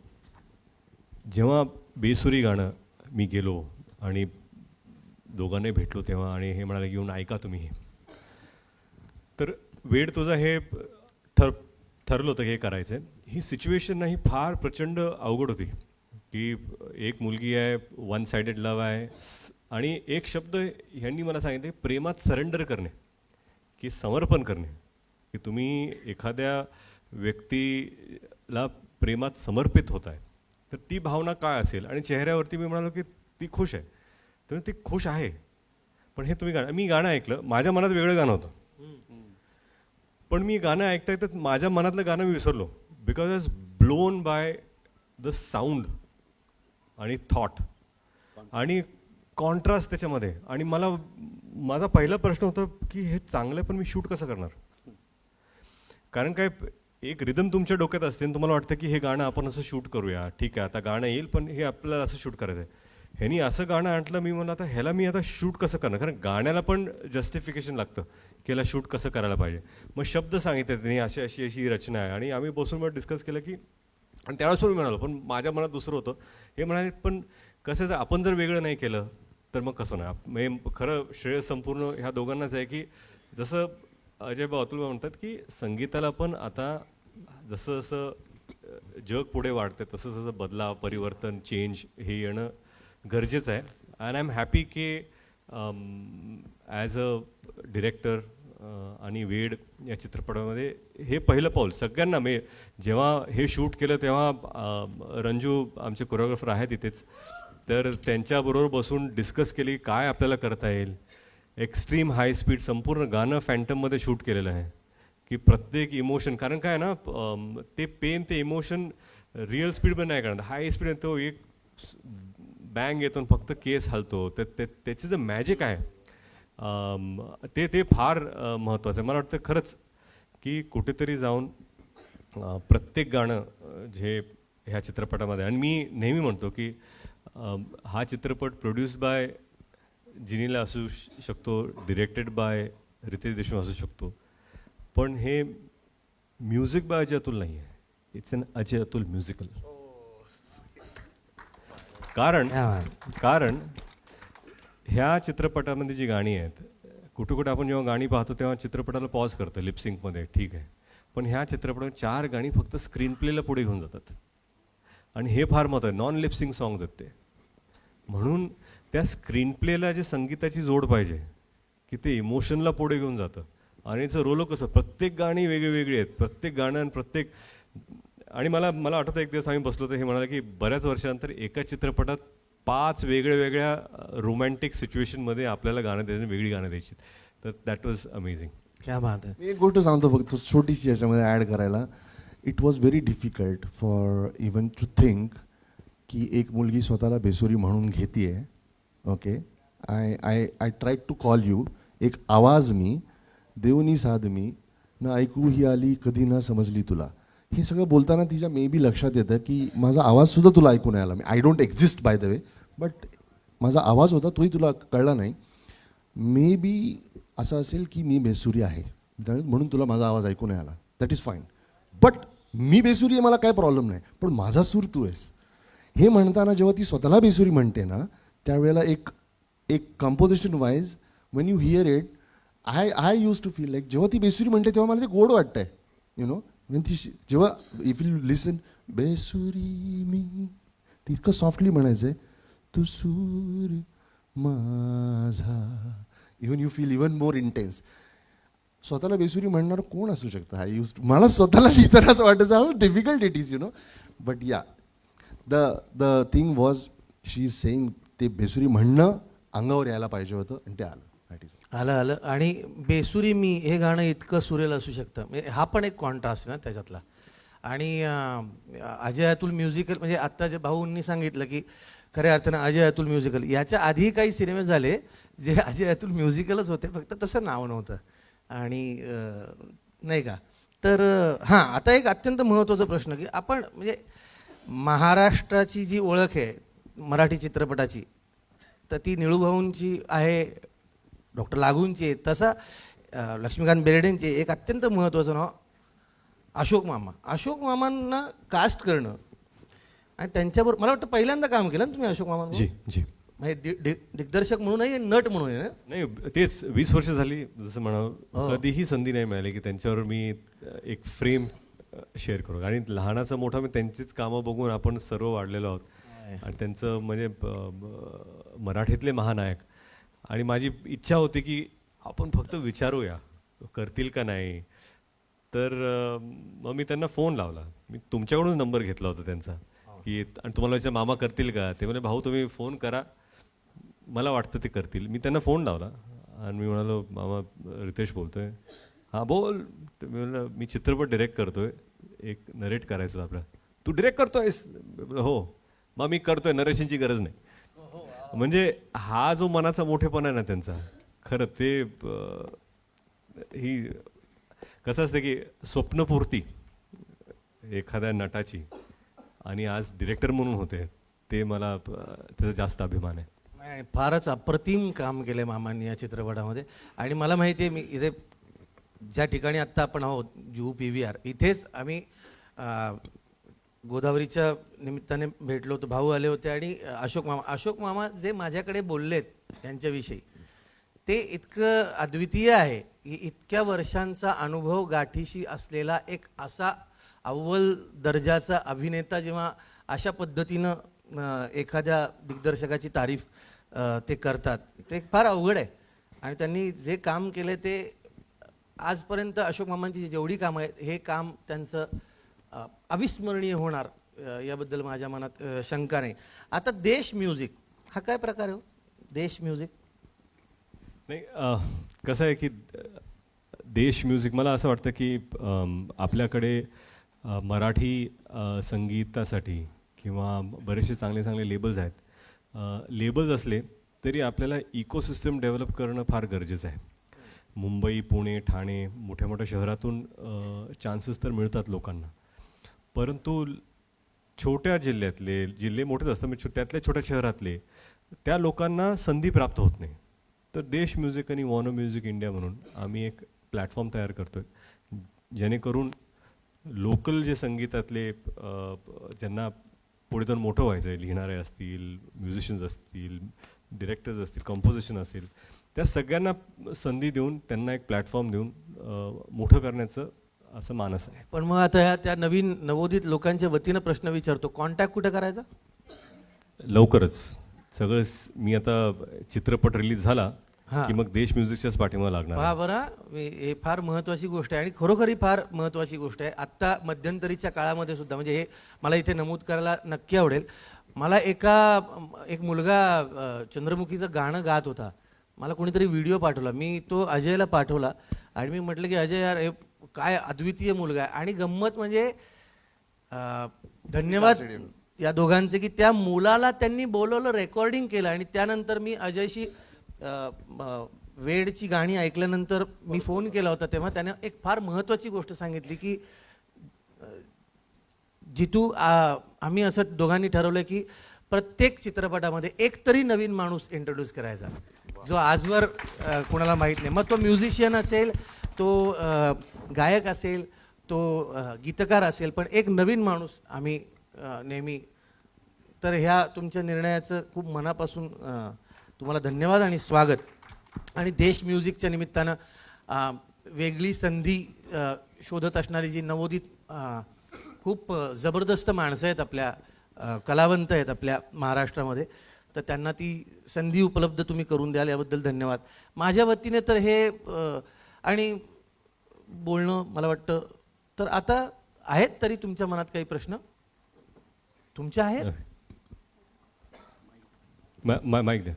S5: जेव्हा बेसुरी गाणं मी गेलो आणि दोघांनाही भेटलो तेव्हा आणि हे म्हणाले येऊन ऐका तुम्ही हे, तर वेळ तुझा हे ठरलं होतं की हे करायचं आहे. ही सिच्युएशन नाही फार प्रचंड अवघड होती की एक मुलगी आहे, वन साइडेड लव आहे आणि एक शब्द ह्यांनी मला सांगितले प्रेमात सरेंडर करणे की समर्पण करणे, की तुम्ही एखाद्या व्यक्तीला प्रेमात समर्पित होत आहे तर ती भावना काय असेल. आणि चेहऱ्यावरती मी म्हणालो की ती खुश आहे, तर ती खुश आहे. पण हे तुम्ही मी गाणं ऐकलं, माझ्या मनात वेगळं गाणं होतं, पण मी गाणं ऐकता ऐकतात माझ्या मनातलं गाणं मी विसरलो because I was blown by the sound आणि थॉट आणि कॉन्ट्रास्ट त्याच्यामध्ये. आणि माझा पहिला प्रश्न होता की हे चांगलं पण मी शूट कसं करणार. कारण काय एक रिदम तुमच्या डोक्यात असते आणि तुम्हाला वाटतं की हे गाणं आपण असं शूट करूया, ठीक आहे आता गाणं येईल पण हे आपल्याला असं शूट करायचं आहे. ह्यांनी असं गाणं आणलं, मी म्हणलं आता ह्याला मी आता शूट कसं करणार, कारण गाण्याला पण जस्टिफिकेशन लागतं की ह्याला शूट कसं करायला पाहिजे. मग शब्द सांगितले त्यांनी, अशी अशी अशी रचना आहे आणि आम्ही बसून मग डिस्कस केलं की, आणि त्यावेळेस पण मी म्हणालो पण माझ्या मनात दुसरं होतं. हे म्हणाले पण कसं जर आपण जर वेगळं नाही केलं तर मग कसं नाही. म्हणजे खरं श्रेय संपूर्ण ह्या दोघांनाच आहे की जसं अजय भाऊ, अतुल भाऊ म्हणतात की संगीताला पण आता जसं जसं जग पुढे वाढतं तसं जसं बदलाव, परिवर्तन, चेंज हे येणं गरजेचं आहे. अँड आय एम हॅपी की ॲज अ डिरेक्टर आणि वेड या चित्रपटामध्ये हे पहिलं पाऊल सगळ्यांना. मी जेव्हा हे शूट केलं तेव्हा रंजू आमचे कोरिओग्राफर आहेत इथेच, तर त्यांच्याबरोबर बसून डिस्कस केली काय आपल्याला करता येईल. एक्स्ट्रीम हाय स्पीड संपूर्ण गाणं फॅन्टममध्ये शूट केलेलं आहे की प्रत्येक इमोशन, कारण काय ना ते पेन ते इमोशन रिअल स्पीडमध्ये नाही करणार, हाय स्पीड तो एक बँग येतो फक्त केस हलतो, त्याचं जे मॅजिक आहे ते फार महत्त्वाचं आहे. मला वाटतं खरंच की कुठेतरी जाऊन प्रत्येक गाणं जे ह्या चित्रपटामध्ये, आणि मी नेहमी म्हणतो की हा चित्रपट प्रोड्यूस बाय जिनीला असू शकतो, डिरेक्टेड बाय रितेश देशमुख असू शकतो, पण हे म्युझिक बाय अजय अतुल नाही आहे. It's an Ajay Atul musical. कारण ह्या चित्रपटामध्ये जी गाणी आहेत, कुठे कुठे आपण जेव्हा गाणी पाहतो तेव्हा चित्रपटाला पॉज करतं लिपसिंकमध्ये, ठीक आहे, पण ह्या चित्रपटात 4 गाणी फक्त स्क्रीन प्लेला पुढे घेऊन जातात आणि हे फार महत्त्वाचं आहे. नॉन लिपसिंग सॉंग्स आहेत ते, म्हणून त्या स्क्रीन प्लेला जे संगीताची जोड पाहिजे की ते इमोशनला पुढे घेऊन जातं. आणि याचं रोल कसं प्रत्येक गाणी वेगळी आहेत, प्रत्येक गाणं आणि प्रत्येक. आणि मला आठवतं एक दिवस आम्ही बसलो तर हे म्हणाले की बऱ्याच वर्षानंतर एका चित्रपटात 5 वेगळ्या रोमॅन्टिक सिच्युएशनमध्ये आपल्याला गाणं द्यायची, वेगळी गाणं द्यायची. तर दॅट वॉज अमेझिंग.
S4: क्या बात आहे.
S10: मी एक गोष्ट सांगतो फक्त छोटीशी याच्यामध्ये ॲड करायला. It was very difficult for even to think की एक मुलगी स्वतःला बेसुरी म्हणून घेते आहे. Okay, I try to call you. एक आवाज मी देवनी साध मी ना ऐकू ही आली कधी ना समजली तुला. हे सगळं बोलताना तिच्या मे बी लक्षात येतं की माझा आवाजसुद्धा तुला ऐकू नाही आला. मी I don't exist by the way, but माझा आवाज होता तोही तुला कळला नाही. मे बी असं असेल की मी बेसुरी आहे म्हणून तुला माझा आवाज ऐकू नाही आला. दॅट इज फाईन, बट मी बेसुरी आहे मला काय प्रॉब्लेम नाही, पण माझा सूर तू आहेस. हे म्हणताना जेव्हा ती स्वतःला बेसुरी म्हणते ना त्यावेळेला एक composition wise when you hear it, I use to feel like जेव्हा ती बेसुरी म्हणते तेव्हा मला ते गोड वाटतंय. यु नो, when ती जेव्हा इफ यू लिसन बेसुरी मी ते इतकं सॉफ्टली म्हणायचं आहे, तू सूर माझा. Even you feel even more intense. स्वतःला बेसुरी म्हणणार कोण असू शकतं? आय यूज मला स्वतःला लिहिताना असं वाटायचं how difficult it is, you know. But yeah the thing was she is saying ते बेसुरी म्हणणं अंगावर यायला पाहिजे होतं आणि ते आलं. दॅट इज
S4: आलं. आणि बेसुरी मी हे गाणं इतकं सुरेल असू शकतं, म्हणजे हा पण एक कॉन्ट्रास्ट ना त्याच्यातला. आणि अजय अतुल म्युझिकल, म्हणजे आत्ता जे भाऊंनी सांगितलं की खऱ्या अर्थानं अजय अतुल म्युझिकल, याच्या आधी काही सिनेमे झाले जे अजय अतुल म्युझिकलच होते, फक्त तसं नाव नव्हतं. आणि नाही का. तर हां, आता एक अत्यंत महत्त्वाचा प्रश्न की आपण म्हणजे महाराष्ट्राची जी ओळख आहे मराठी चित्रपटाची, तर ती निळूभाऊंची आहे, डॉक्टर लागूंची आहे, तसा लक्ष्मीकांत बेर्डेंची एक अत्यंत महत्त्वाचं नाव अशोक मामा. अशोक मामांना कास्ट करणं आणि त्यांच्याबरोबर मला वाटतं पहिल्यांदा काम केलं ना तुम्ही अशोक मामा?
S5: जी जी.
S4: म्हणजे दिग्दर्शक म्हणून आहे, नट म्हणून आहे ना?
S5: नाही, तेच 20 वर्ष झाली जसं म्हणावं, कधीही संधी नाही मिळाली की त्यांच्यावर मी एक फ्रेम शेअर करू. आणि लहानाचा मोठा मी त्यांचीच कामं बघून आपण सर्व वाढलेलो आहोत. आणि त्यांचं म्हणजे मराठीतले महानायक. आणि माझी इच्छा होती की आपण फक्त विचारूया करतील का नाही. तर मग मी त्यांना फोन लावला. मी तुमच्याकडूनच नंबर घेतला होता त्यांचा की, आणि तुम्हाला विचार मामा करतील का? ते म्हणजे भाऊ तुम्ही फोन करा, मला वाटतं ते करतील. मी त्यांना फोन लावला आणि मी म्हणालो मामा रितेश बोलतोय. हां बोल. तर मी म्हणलं मी चित्रपट डिरेक्ट करतोय, एक नरेट करायचं आपला. तू डिरेक्ट करतोयस? हो. मग मी करतोय, नरेशनची गरज नाही. म्हणजे हा जो मनाचा मोठेपणा आहे ना त्यांचा, खरं ते ही कसं असतं की स्वप्नपूर्ती एखाद्या नटाची आणि आज डिरेक्टर म्हणून होते, ते मला त्याचा जास्त अभिमान आहे.
S4: फारच अप्रतिम काम केलं आहे मामांनी या चित्रपटामध्ये. आणि मला माहिती आहे, मी इथे ज्या ठिकाणी आत्ता आपण आहोत जुहू PVR, इथेच आम्ही गोदावरीच्या निमित्ताने भेटलो होतो, भाऊ आले होते. आणि अशोक मामा जे माझ्याकडे बोललेत त्यांच्याविषयी, ते इतकं अद्वितीय आहे की इतक्या वर्षांचा अनुभव गाठीशी असलेला एक असा अव्वल दर्जाचा अभिनेता जेव्हा अशा पद्धतीनं एखाद्या दिग्दर्शकाची तारीफ ते करतात, ते फार अवघड आहे. आणि त्यांनी जे काम केलं ते आजपर्यंत अशोक मामांची जेवढी कामं आहेत, हे काम त्यांचं अविस्मरणीय होणार याबद्दल माझ्या मनात शंका नाही. आता देश म्युझिक हा काय प्रकार आहे हो? देश म्युझिक
S5: नाही, कसं आहे की देश म्युझिक मला असं वाटतं की आपल्याकडे मराठी संगीतासाठी किंवा बरेचसे चांगले चांगले लेबल्स आहेत. लेबल्स असले तरी आपल्याला इकोसिस्टम डेव्हलप करणं फार गरजेचं आहे. मुंबई, पुणे, ठाणे मोठ्या मोठ्या शहरातून चान्सेस तर मिळतात लोकांना, परंतु छोट्या जिल्ह्यातले, जिल्हे मोठेच असतात म्हणजे त्यातल्या छोट्या शहरातले त्या लोकांना संधी प्राप्त होत नाही. तर देश म्युझिक आणि वॉनो म्युझिक इंडिया म्हणून आम्ही एक प्लॅटफॉर्म तयार करतो आहे, जेणेकरून लोकल जे संगीतातले ज्यांना पुढे जाऊन मोठं व्हायचं आहे, लिहिणारे असतील, म्युझिशियन्स असतील, डिरेक्टर्स असतील, कंपोजिशन असेल, त्या सगळ्यांना संधी देऊन त्यांना एक प्लॅटफॉर्म देऊन मोठं करण्याचं असं मानस आहे.
S4: पण मग आता त्या नवीन नवोदित लोकांच्या वतीनं प्रश्न विचारतो, कॉन्टॅक्ट कुठं करायचा?
S5: लवकरच सगळं मी आता चित्रपट रिलीज झाला की मग देश म्युझिकच्याच पाठीमागे लागणार.
S4: पहा बरं, हे फार महत्त्वाची गोष्ट आहे आणि खरोखरी फार महत्त्वाची गोष्ट आहे. आत्ता मध्यंतरीच्या काळामध्ये सुद्धा, म्हणजे हे मला इथे नमूद करायला नक्की आवडेल, मला एक मुलगा चंद्रमुखीचं गाणं गात होता, मला कोणीतरी व्हिडिओ पाठवला, मी तो अजयला पाठवला आणि मी म्हटलं की अजय यार हे काय अद्वितीय मुलगा आहे. आणि गंमत म्हणजे धन्यवाद या दोघांचे की त्या मुलाला त्यांनी बोलवलं, रेकॉर्डिंग केलं आणि त्यानंतर मी अजयशी वेडची गाणी ऐकल्यानंतर मी फोन केला होता, तेव्हा त्याने एक फार महत्त्वाची गोष्ट सांगितली की जितू आम्ही असं दोघांनी ठरवलं की प्रत्येक चित्रपटामध्ये एक तरी नवीन माणूस इंट्रोड्यूस करायचा जो आजवर कुणाला माहीत नाही. मग तो म्युझिशियन असेल, तो गायक असेल, तो गीतकार असेल, पण एक नवीन माणूस आम्ही नेहमी. तर ह्या तुमच्या निर्णयाचं खूप मनापासून तुम्हाला धन्यवाद आणि स्वागत. आणि देश म्युझिकच्या निमित्तानं वेगळी संधी शोधत असणारी जी नवोदित खूप जबरदस्त माणसं आहेत आपल्या, कलावंत आहेत आपल्या महाराष्ट्रामध्ये, तर त्यांना ती संधी उपलब्ध तुम्ही करून द्याल याबद्दल धन्यवाद. माझ्या वतीने तर हे आणि बोलणं मला वाटतं तर आता आहेत. तरी तुमच्या मनात काही प्रश्न तुमचे आहेत?
S5: माईक द्या.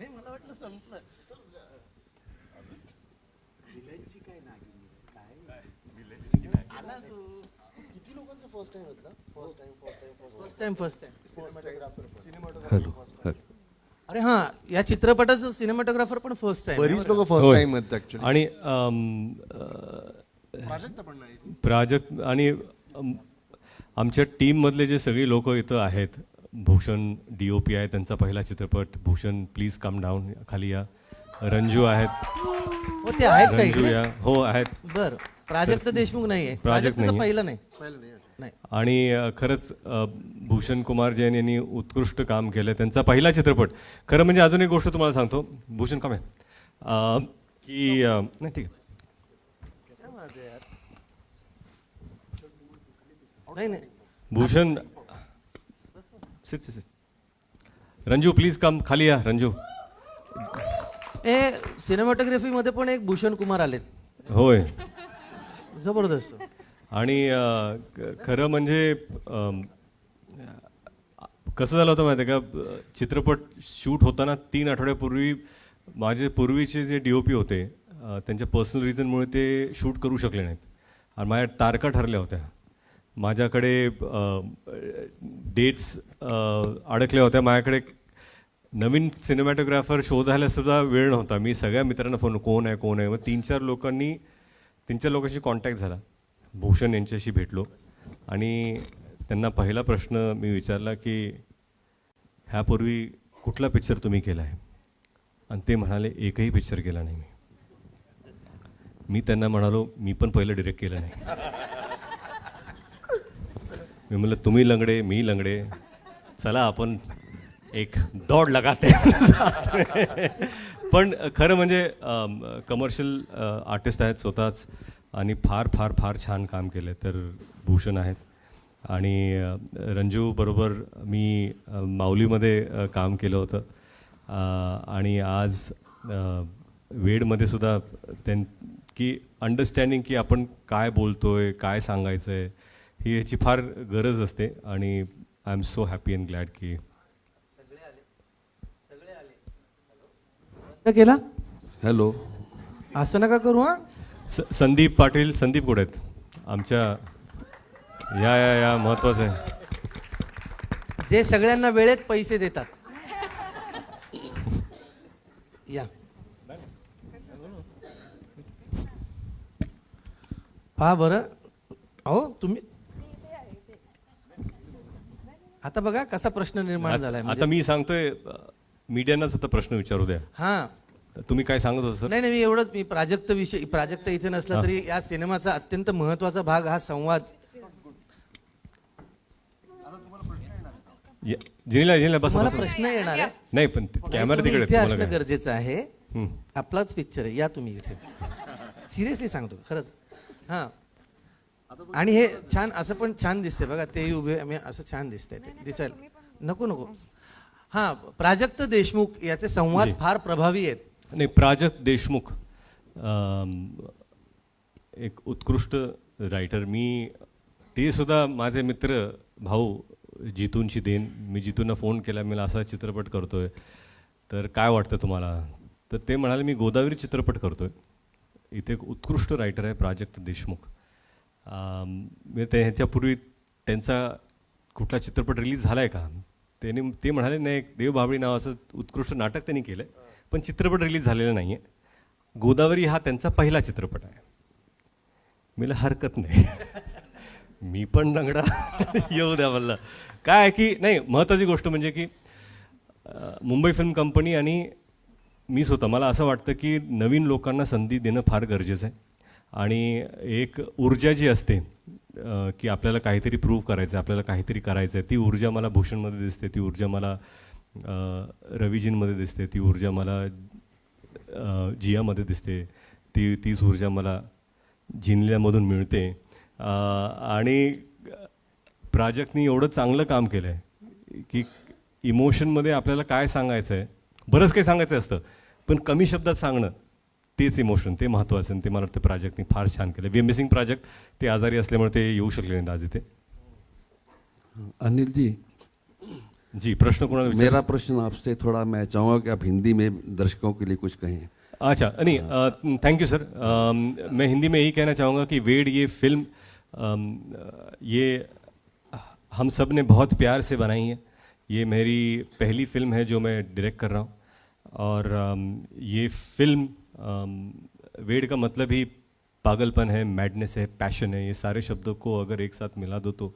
S4: मला वाटलं संपलं. First time.
S10: हॅलो.
S4: अरे हां, या चित्रपटाचं सिनेमॅटोग्राफर पण फर्स्ट टाइम.
S10: बरीच लोक फर्स्ट टाइम आहेत ऍक्च्युली.
S5: आणि प्राजक्त आणि आमच्या टीममधले जे सगळे लोक इथं आहेत, भूषण DOP आहे, त्यांचा पहिला चित्रपट. भूषण प्लीज कम डाऊन, खाली या. रंजू आहेत.
S4: हो, ते आहेत का
S5: रंजू
S4: इकडे?
S5: या. हो आहेत.
S4: बरं, प्राजक्त देशमुख नाहीये.
S5: प्राजक्त
S4: प्राजक्तचं
S5: नाहीये.
S4: पहिलं नाही. नाही.
S5: आणि खरंच भूषण कुमार जैन यांनी उत्कृष्ट काम केलं. त्यांचा पहिला चित्रपट. खरं म्हणजे अजून एक गोष्ट तुम्हाला सांगतो. भूषण काम आहे की नाही ठीक आहे.
S4: नाही नाही.
S5: Bhushan sit. Ranju please come, खाली या रंजू.
S4: सिनेमॅटोग्राफी मध्ये पण एक भूषण कुमार आलेत.
S5: होय.
S4: जबरदस्त.
S5: आणि खरं म्हणजे कसं झालं होतं माहिती आहे का, चित्रपट शूट होताना 3 आठवड्यापूर्वी माझे पूर्वीचे जे DOP होते त्यांच्या पर्सनल रिझनमुळे ते शूट करू शकले नाहीत. आणि माझ्या तारखा ठरल्या होत्या. माझ्याकडे डेट्स अडकल्या होत्या. माझ्याकडे नवीन सिनेमॅटोग्राफर शोधायला सुद्धा वेळ नव्हता. मी सगळ्या मित्रांना फोन, कोण आहे. मग 3-4 लोकांशी कॉन्टॅक्ट झाला. भूषण यांच्याशी भेटलो आणि त्यांना पहिला प्रश्न मी विचारला की ह्यापूर्वी कुठला पिक्चर तुम्ही केला आहे? आणि ते म्हणाले एकही पिक्चर केला नाही मी त्यांना म्हणालो मी पण पहिलं डिरेक्ट केलं नाही. मी म्हणलं तुम्ही लंगडे, मी लंगडे, चला आपण एक दौड लगाते. पण खरं म्हणजे कमर्शियल आर्टिस्ट आहेत स्वतःच आणि फार फार फार छान काम केलं. तर भूषण आहेत. आणि रंजू बरोबर मी माऊलीमध्ये काम केलं होतं. आणि आज वेडमध्ये सुद्धा की अंडरस्टँडिंग की आपण काय बोलतोय, काय सांगायचं आहे, ही याची फार गरज असते. आणि I am so happy and glad की
S4: केला.
S10: हॅलो.
S4: असं नका करू. हा,
S5: संदीप पाटील. संदीप कुठे आहेत आमच्या? या महत्वाचं आहे.
S4: जे सगळ्यांना वेळेत पैसे देतात. या. पहा बरं. अहो तुम्ही आता बघा कसा प्रश्न निर्माण झालाय.
S5: आता मी सांगतोय मीडियांनाच आता प्रश्न विचारू द्या.
S4: हा,
S5: तुम्ही काय सांगत होता सर?
S4: नाही मी एवढंच, मी प्राजक्त इथे नसला तरी या सिनेमाचा अत्यंत महत्वाचा भाग हा संवाद.
S5: जिनीला बस.
S4: मला प्रश्न येणार आहे.
S5: नाही पण कॅमेरा तिकडे
S4: इथे असणं गरजेचं आहे. आपलाच पिक्चर आहे. या तुम्ही इथे. सिरियसली सांगतो खरंच. हां. आणि हे छान, असं पण छान दिसतंय बघा. तेही उभे, असं छान दिसतंय ते दिसायला. नको. हां, प्राजक्त देशमुख याचे संवाद फार प्रभावी आहेत.
S5: नाही, प्राजक्त देशमुख एक उत्कृष्ट रायटर. ते सुद्धा माझे मित्र भाऊ जितूंची देन. मी जितूंना फोन केला, मी असा चित्रपट करतोय तर काय वाटतं तुम्हाला? तर ते म्हणाले मी गोदावरी चित्रपट करतोय. इथे एक उत्कृष्ट रायटर आहे प्राजक्त देशमुख. ह्याच्यापूर्वी त्यांचा कुठला चित्रपट रिलीज झाला आहे का? ते म्हणाले नाही, एक देवबाभळी नावाचं उत्कृष्ट नाटक त्यांनी केलं आहे पण चित्रपट रिलीज झालेला नाही आहे. गोदावरी हा त्यांचा पहिला चित्रपट आहे. मला हरकत नाही. मी पण लंगडा येऊ द्या मला. काय आहे की नाही, महत्त्वाची गोष्ट म्हणजे की मुंबई फिल्म कंपनी आणि मी स्वतः, मला असं वाटतं की नवीन लोकांना संधी देणं फार गरजेचं आहे. आणि एक ऊर्जा जी असते की आपल्याला काहीतरी प्रूव्ह करायचं आहे, आपल्याला काहीतरी करायचं आहे, ती ऊर्जा मला भूषणमध्ये दिसते, ती ऊर्जा मला रवीजींमध्ये दिसते, ती ऊर्जा मला जियामध्ये दिसते, तीच ऊर्जा मला जिनल्यामधून मिळते. आणि प्राजक्तनी एवढं चांगलं काम केलं आहे की इमोशनमध्ये आपल्याला काय सांगायचं आहे, बरंच काही सांगायचं असतं, पण कमी शब्दात सांगणं तेच इमोशन, ते महत्त्वाचं. आणि ते मला वाटतं प्राजक्तनी फार छान केलं. वी एम मिसिंग प्राजक्त. ते आजारी असल्यामुळे ते येऊ शकले नाहीत आज इथे.
S11: अनिल जी,
S5: जी, प्रश्न कोणाला विचार?
S11: मेरा प्रश्न आपसे थोड़ा, मैं चाहूँगा कि आप हिंदी में दर्शकों के लिए कुछ कहें.
S5: अच्छा, नहीं, थैंक यू सर. मैं हिंदी में यही कहना चाहूँगा कि वेड ये फिल्म ये हम सब ने बहुत प्यार से बनाई है. ये मेरी पहली फिल्म है जो मैं डायरेक्ट कर रहा हूँ. और ये फिल्म वेड का मतलब ही पागलपन है, मैडनेस है, पैशन है. ये सारे शब्दों को अगर एक साथ मिला दो तो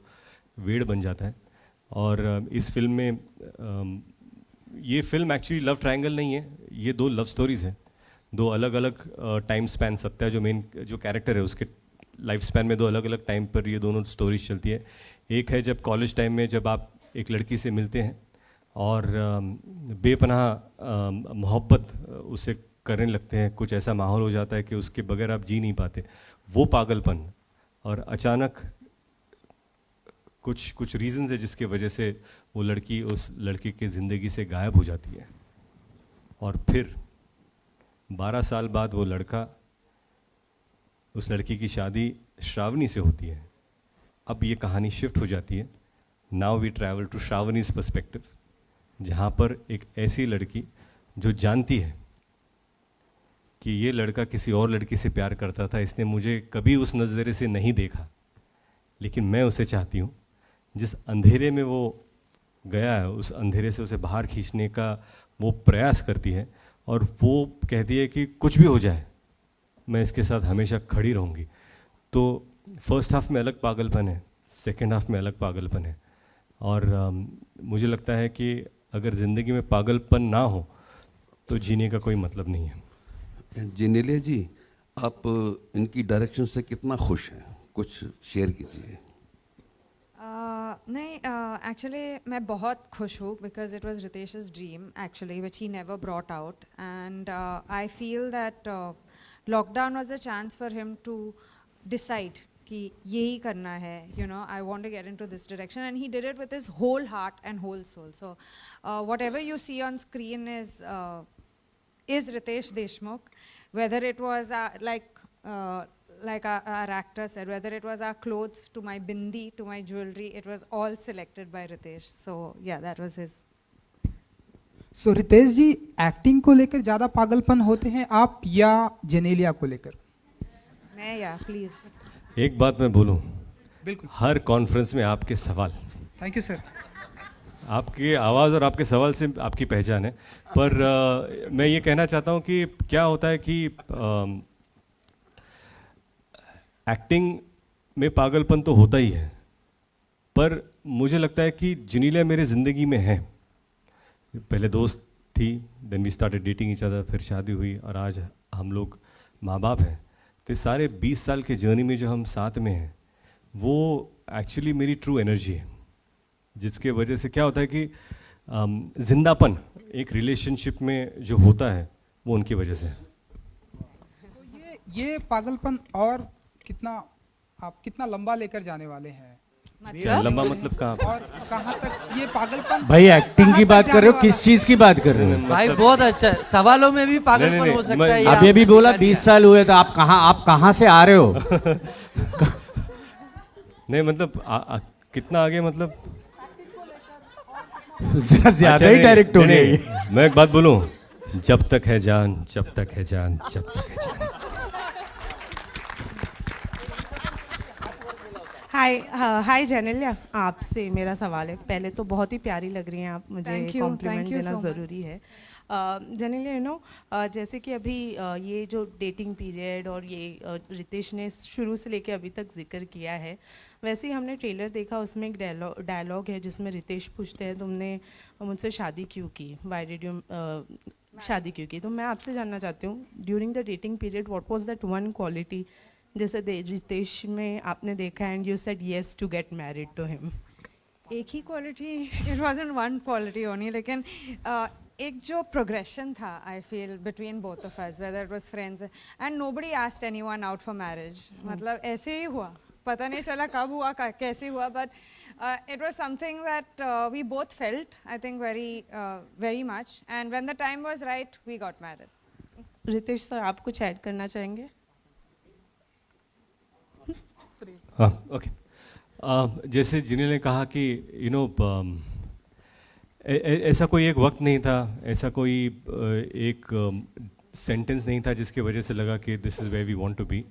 S5: वेड बन जाता है. और इस फिल्म में ये फिल्म एक्चुअली लव ट्रायंगल नहीं है, ये 2 लव स्टोरीज़ हैं. 2 अलग अलग टाइम स्पैन. सत्या जो मेन जो कैरेक्टर है उसके लाइफ स्पैन में 2 अलग अलग टाइम पर ये दोनों स्टोरीज चलती है. एक है जब कॉलेज टाइम में जब आप एक लड़की से मिलते हैं और बेपनाह मोहब्बत उससे करने लगते हैं, कुछ ऐसा माहौल हो जाता है कि उसके बगैर आप जी नहीं पाते, वो पागलपन. और अचानक कुछ रीज़न्स है जिसके वजह से वो लड़की उस लड़की की ज़िंदगी से गायब हो जाती है. और फिर 12 साल बाद वो लड़का, उस लड़की की शादी श्रावणी से होती है. अब ये कहानी शिफ्ट हो जाती है. Now we travel to Shravani's perspective, जहाँ पर एक ऐसी लड़की जो जानती है कि ये लड़का किसी और लड़की से प्यार करता था, इसने मुझे कभी उस नज़रे से नहीं देखा, लेकिन मैं उसे चाहती हूँ. जिस अंधेरे में वो गया है उस अंधेरे से उसे बाहर खींचने का वो प्रयास करती है. और वो कहती है कि कुछ भी हो जाए मैं इसके साथ हमेशा खड़ी रहूँगी. तो फर्स्ट हाफ में अलग पागलपन है, सेकंड हाफ में अलग पागलपन है. और मुझे लगता है कि अगर ज़िंदगी में पागलपन ना हो तो जीने का कोई मतलब नहीं है.
S11: जिनेलिया जी, आप इनकी डायरेक्शन से कितना खुश हैं, कुछ शेयर कीजिए.
S6: नहीं, एक्चुअली मैं बहुत खुश हूँ because it was Ritesh's dream actually which he never brought out. And I feel that lockdown was a chance for him to decide कि यही करना है, you know, I want to get into this direction. And he did it with his whole heart and whole soul. So whatever you see on screen is Ritesh Deshmukh, whether it was like our actor said, whether it was our clothes to my bindi to my jewelry, it was all selected by Ritesh. So yeah, that was his.
S2: So Ritesh ji, acting को लेकर ज्यादा पागलपन होते हैं आप या जेनेलिया को लेकर?
S6: मैं या प्लीज
S5: एक बात मैं बोलूं,
S2: बिल्कुल.
S5: हर कॉन्फ्रेंस में आपके सवाल,
S2: थैंक यू सर.
S5: आपकी आवाज़ और आपके सवाल से आपकी पहचान है. पर मैं ये कहना चाहता हूँ कि क्या होता है कि एक्टिंग में पागलपन तो होता ही है, पर मुझे लगता है कि जिनेलिया मेरे ज़िंदगी में है. पहले दोस्त थी, then we started dating each other, फिर शादी हुई और आज हम लोग माँ बाप हैं. तो इस सारे 20 साल के जर्नी में जो हम साथ में हैं वो एक्चुअली मेरी ट्रू एनर्जी है, जिसके वजह से क्या होता है कि जिंदापन एक रिलेशनशिप में जो होता है वो उनकी वजह से है.
S2: ये पागलपन और कितना लंबा लेकर जाने वाले हैं?
S5: लंबा मतलब कहाँ?
S2: और कहाँ तक ये पागलपन?
S1: भाई एक्टिंग की बात कर रहे हो, किस चीज की बात कर रहे हो?
S4: भाई बहुत अच्छा है, सवालों में भी पागलपन हो सकता है.
S1: आप ये भी बोला 20 साल हुए, तो आप कहाँ से आ रहे हो?
S5: नहीं मतलब कितना आगे, मतलब
S1: ज्यादा ही डायरेक्ट हो गई.
S5: मैं एक बात बोलूं, जब तक है जान, जब तक है जान, जब तक है जान.
S12: हाय जेनेलिया, आपसे मेरा सवाल है. पहले तो बहुत ही प्यारी लग रही हैं आप, मुझे कॉम्प्लीमेंट देना ज़रूरी है. जेनेलिया, यू नो, जैसे कि अभी ये जो डेटिंग पीरियड और ये रितेश ने शुरू से लेके अभी तक जिक्र किया है, वैसे ही हमने ट्रेलर देखा, उसमें एक डायलॉग है जिसमें रितेश पूछते हैं तुमने मुझसे शादी क्यों की, वाई डिड यू शादी क्यों की. तो मैं आपसे जानना चाहती हूँ, during the dating period what was that one quality जैसे रितेश में आपने देखा and you said yes to get married to him?
S6: एक ही quality, it wasn't one quality only, लेकिन एक जो प्रोग्रेशन था I feel between both of us whether it was friends and nobody asked anyone out for marriage मतलब ऐसे ही हुआ पता नहीं चला कब हुआ कैसे हुआ but it was something that we both felt I think very much and when the time was right we got married
S12: Ritesh sir आप कुछ ऐड करना चाहेंगे?
S5: हाँ ओके जैसे जिन्हें ने कहा कि यू नो ऐसा कोई एक वक्त नहीं था ऐसा कोई एक सेंटेंस नहीं था जिसकी वजह से लगा कि this is where we want to be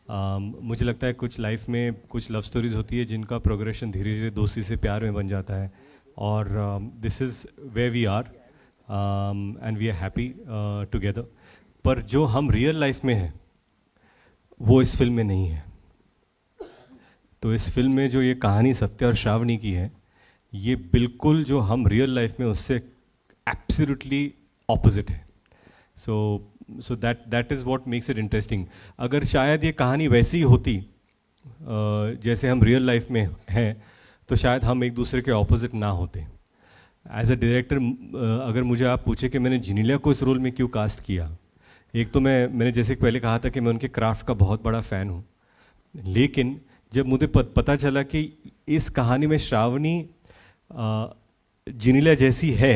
S5: मुझे लगता है कुछ लाइफ में कुछ लव स्टोरीज होती है जिनका प्रोग्रेशन धीरे धीरे दोस्ती से प्यार में बन जाता है और this is where we are and we are happy together पर जो हम रियल लाइफ में हैं वो इस फिल्म में नहीं है तो इस फिल्म में जो ये कहानी सत्य और श्रावणी की है ये बिल्कुल जो हम रियल लाइफ में उससे एब्सोल्युटली ऑपोजिट है so that is what makes it interesting अगर शायद ये कहानी वैसी ही होती जैसे हम रियल लाइफ में हैं तो शायद हम एक दूसरे के ऑपोजिट ना होते एज अ डायरेक्टर अगर मुझे आप पूछे कि मैंने जिनीलिया को इस रोल में क्यों कास्ट किया एक तो मैंने जैसे पहले कहा था कि मैं उनके क्राफ्ट का बहुत बड़ा फ़ैन हूँ लेकिन जब मुझे पता चला कि इस कहानी में श्रावणी जिनीलिया जैसी है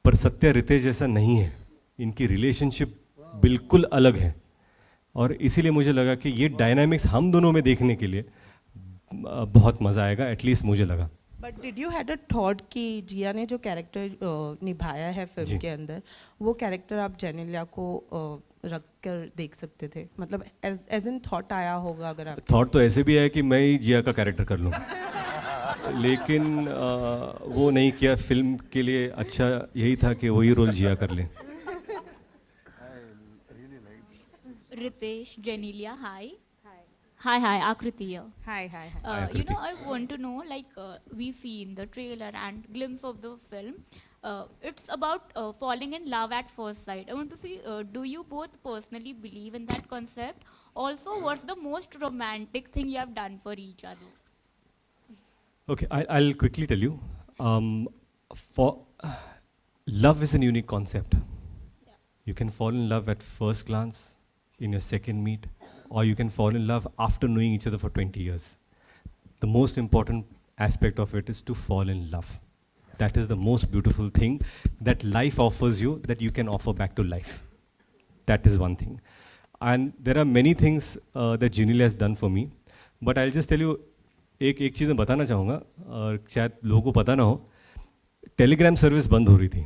S5: पर सत्य रितेश जैसा नहीं है इनकी रिलेशनशिप बिल्कुल अलग है और इसीलिए मुझे लगा कि ये डायनामिक्स हम दोनों में देखने के लिए बहुत मज़ा आएगा एटलीस्ट मुझे लगा
S12: but did you had a thought कि जिया ने जो कैरेक्टर निभाया है फिल्म के अंदर वो कैरेक्टर आप जेनेलिया को रख कर देख सकते थे मतलब एज इन थॉट आया होगा अगर आप
S5: थॉट तो ऐसे भी है कि मैं ही जिया का कैरेक्टर कर लूँ लेकिन वो नहीं किया फिल्म के लिए अच्छा यही था कि वही रोल जिया कर ले
S13: Ritesh, Genelia, hi. Hi, Akriti here.
S6: Hi.
S13: You know, I want to know, like, we see in the trailer and glimpse of the film, it's about falling in love at first sight. I want to see, do you both personally believe in that concept? Also, what's the most romantic thing you have done for each other?
S5: Okay, I'll quickly tell you. Love is a unique concept.
S13: Yeah.
S5: You can fall in love at first glance, in your second meet, or you can fall in love after knowing each other for 20 years. The most important aspect of it is to fall in love. That is the most beautiful thing that life offers you that you can offer back to life. That is one thing. And there are many things that Genelia has done for me. But I'll just tell you, एक चीज़ मैं बताना चाहूँगा और शायद लोगों को पता ना हो टेलीग्राम सर्विस बंद हो रही थी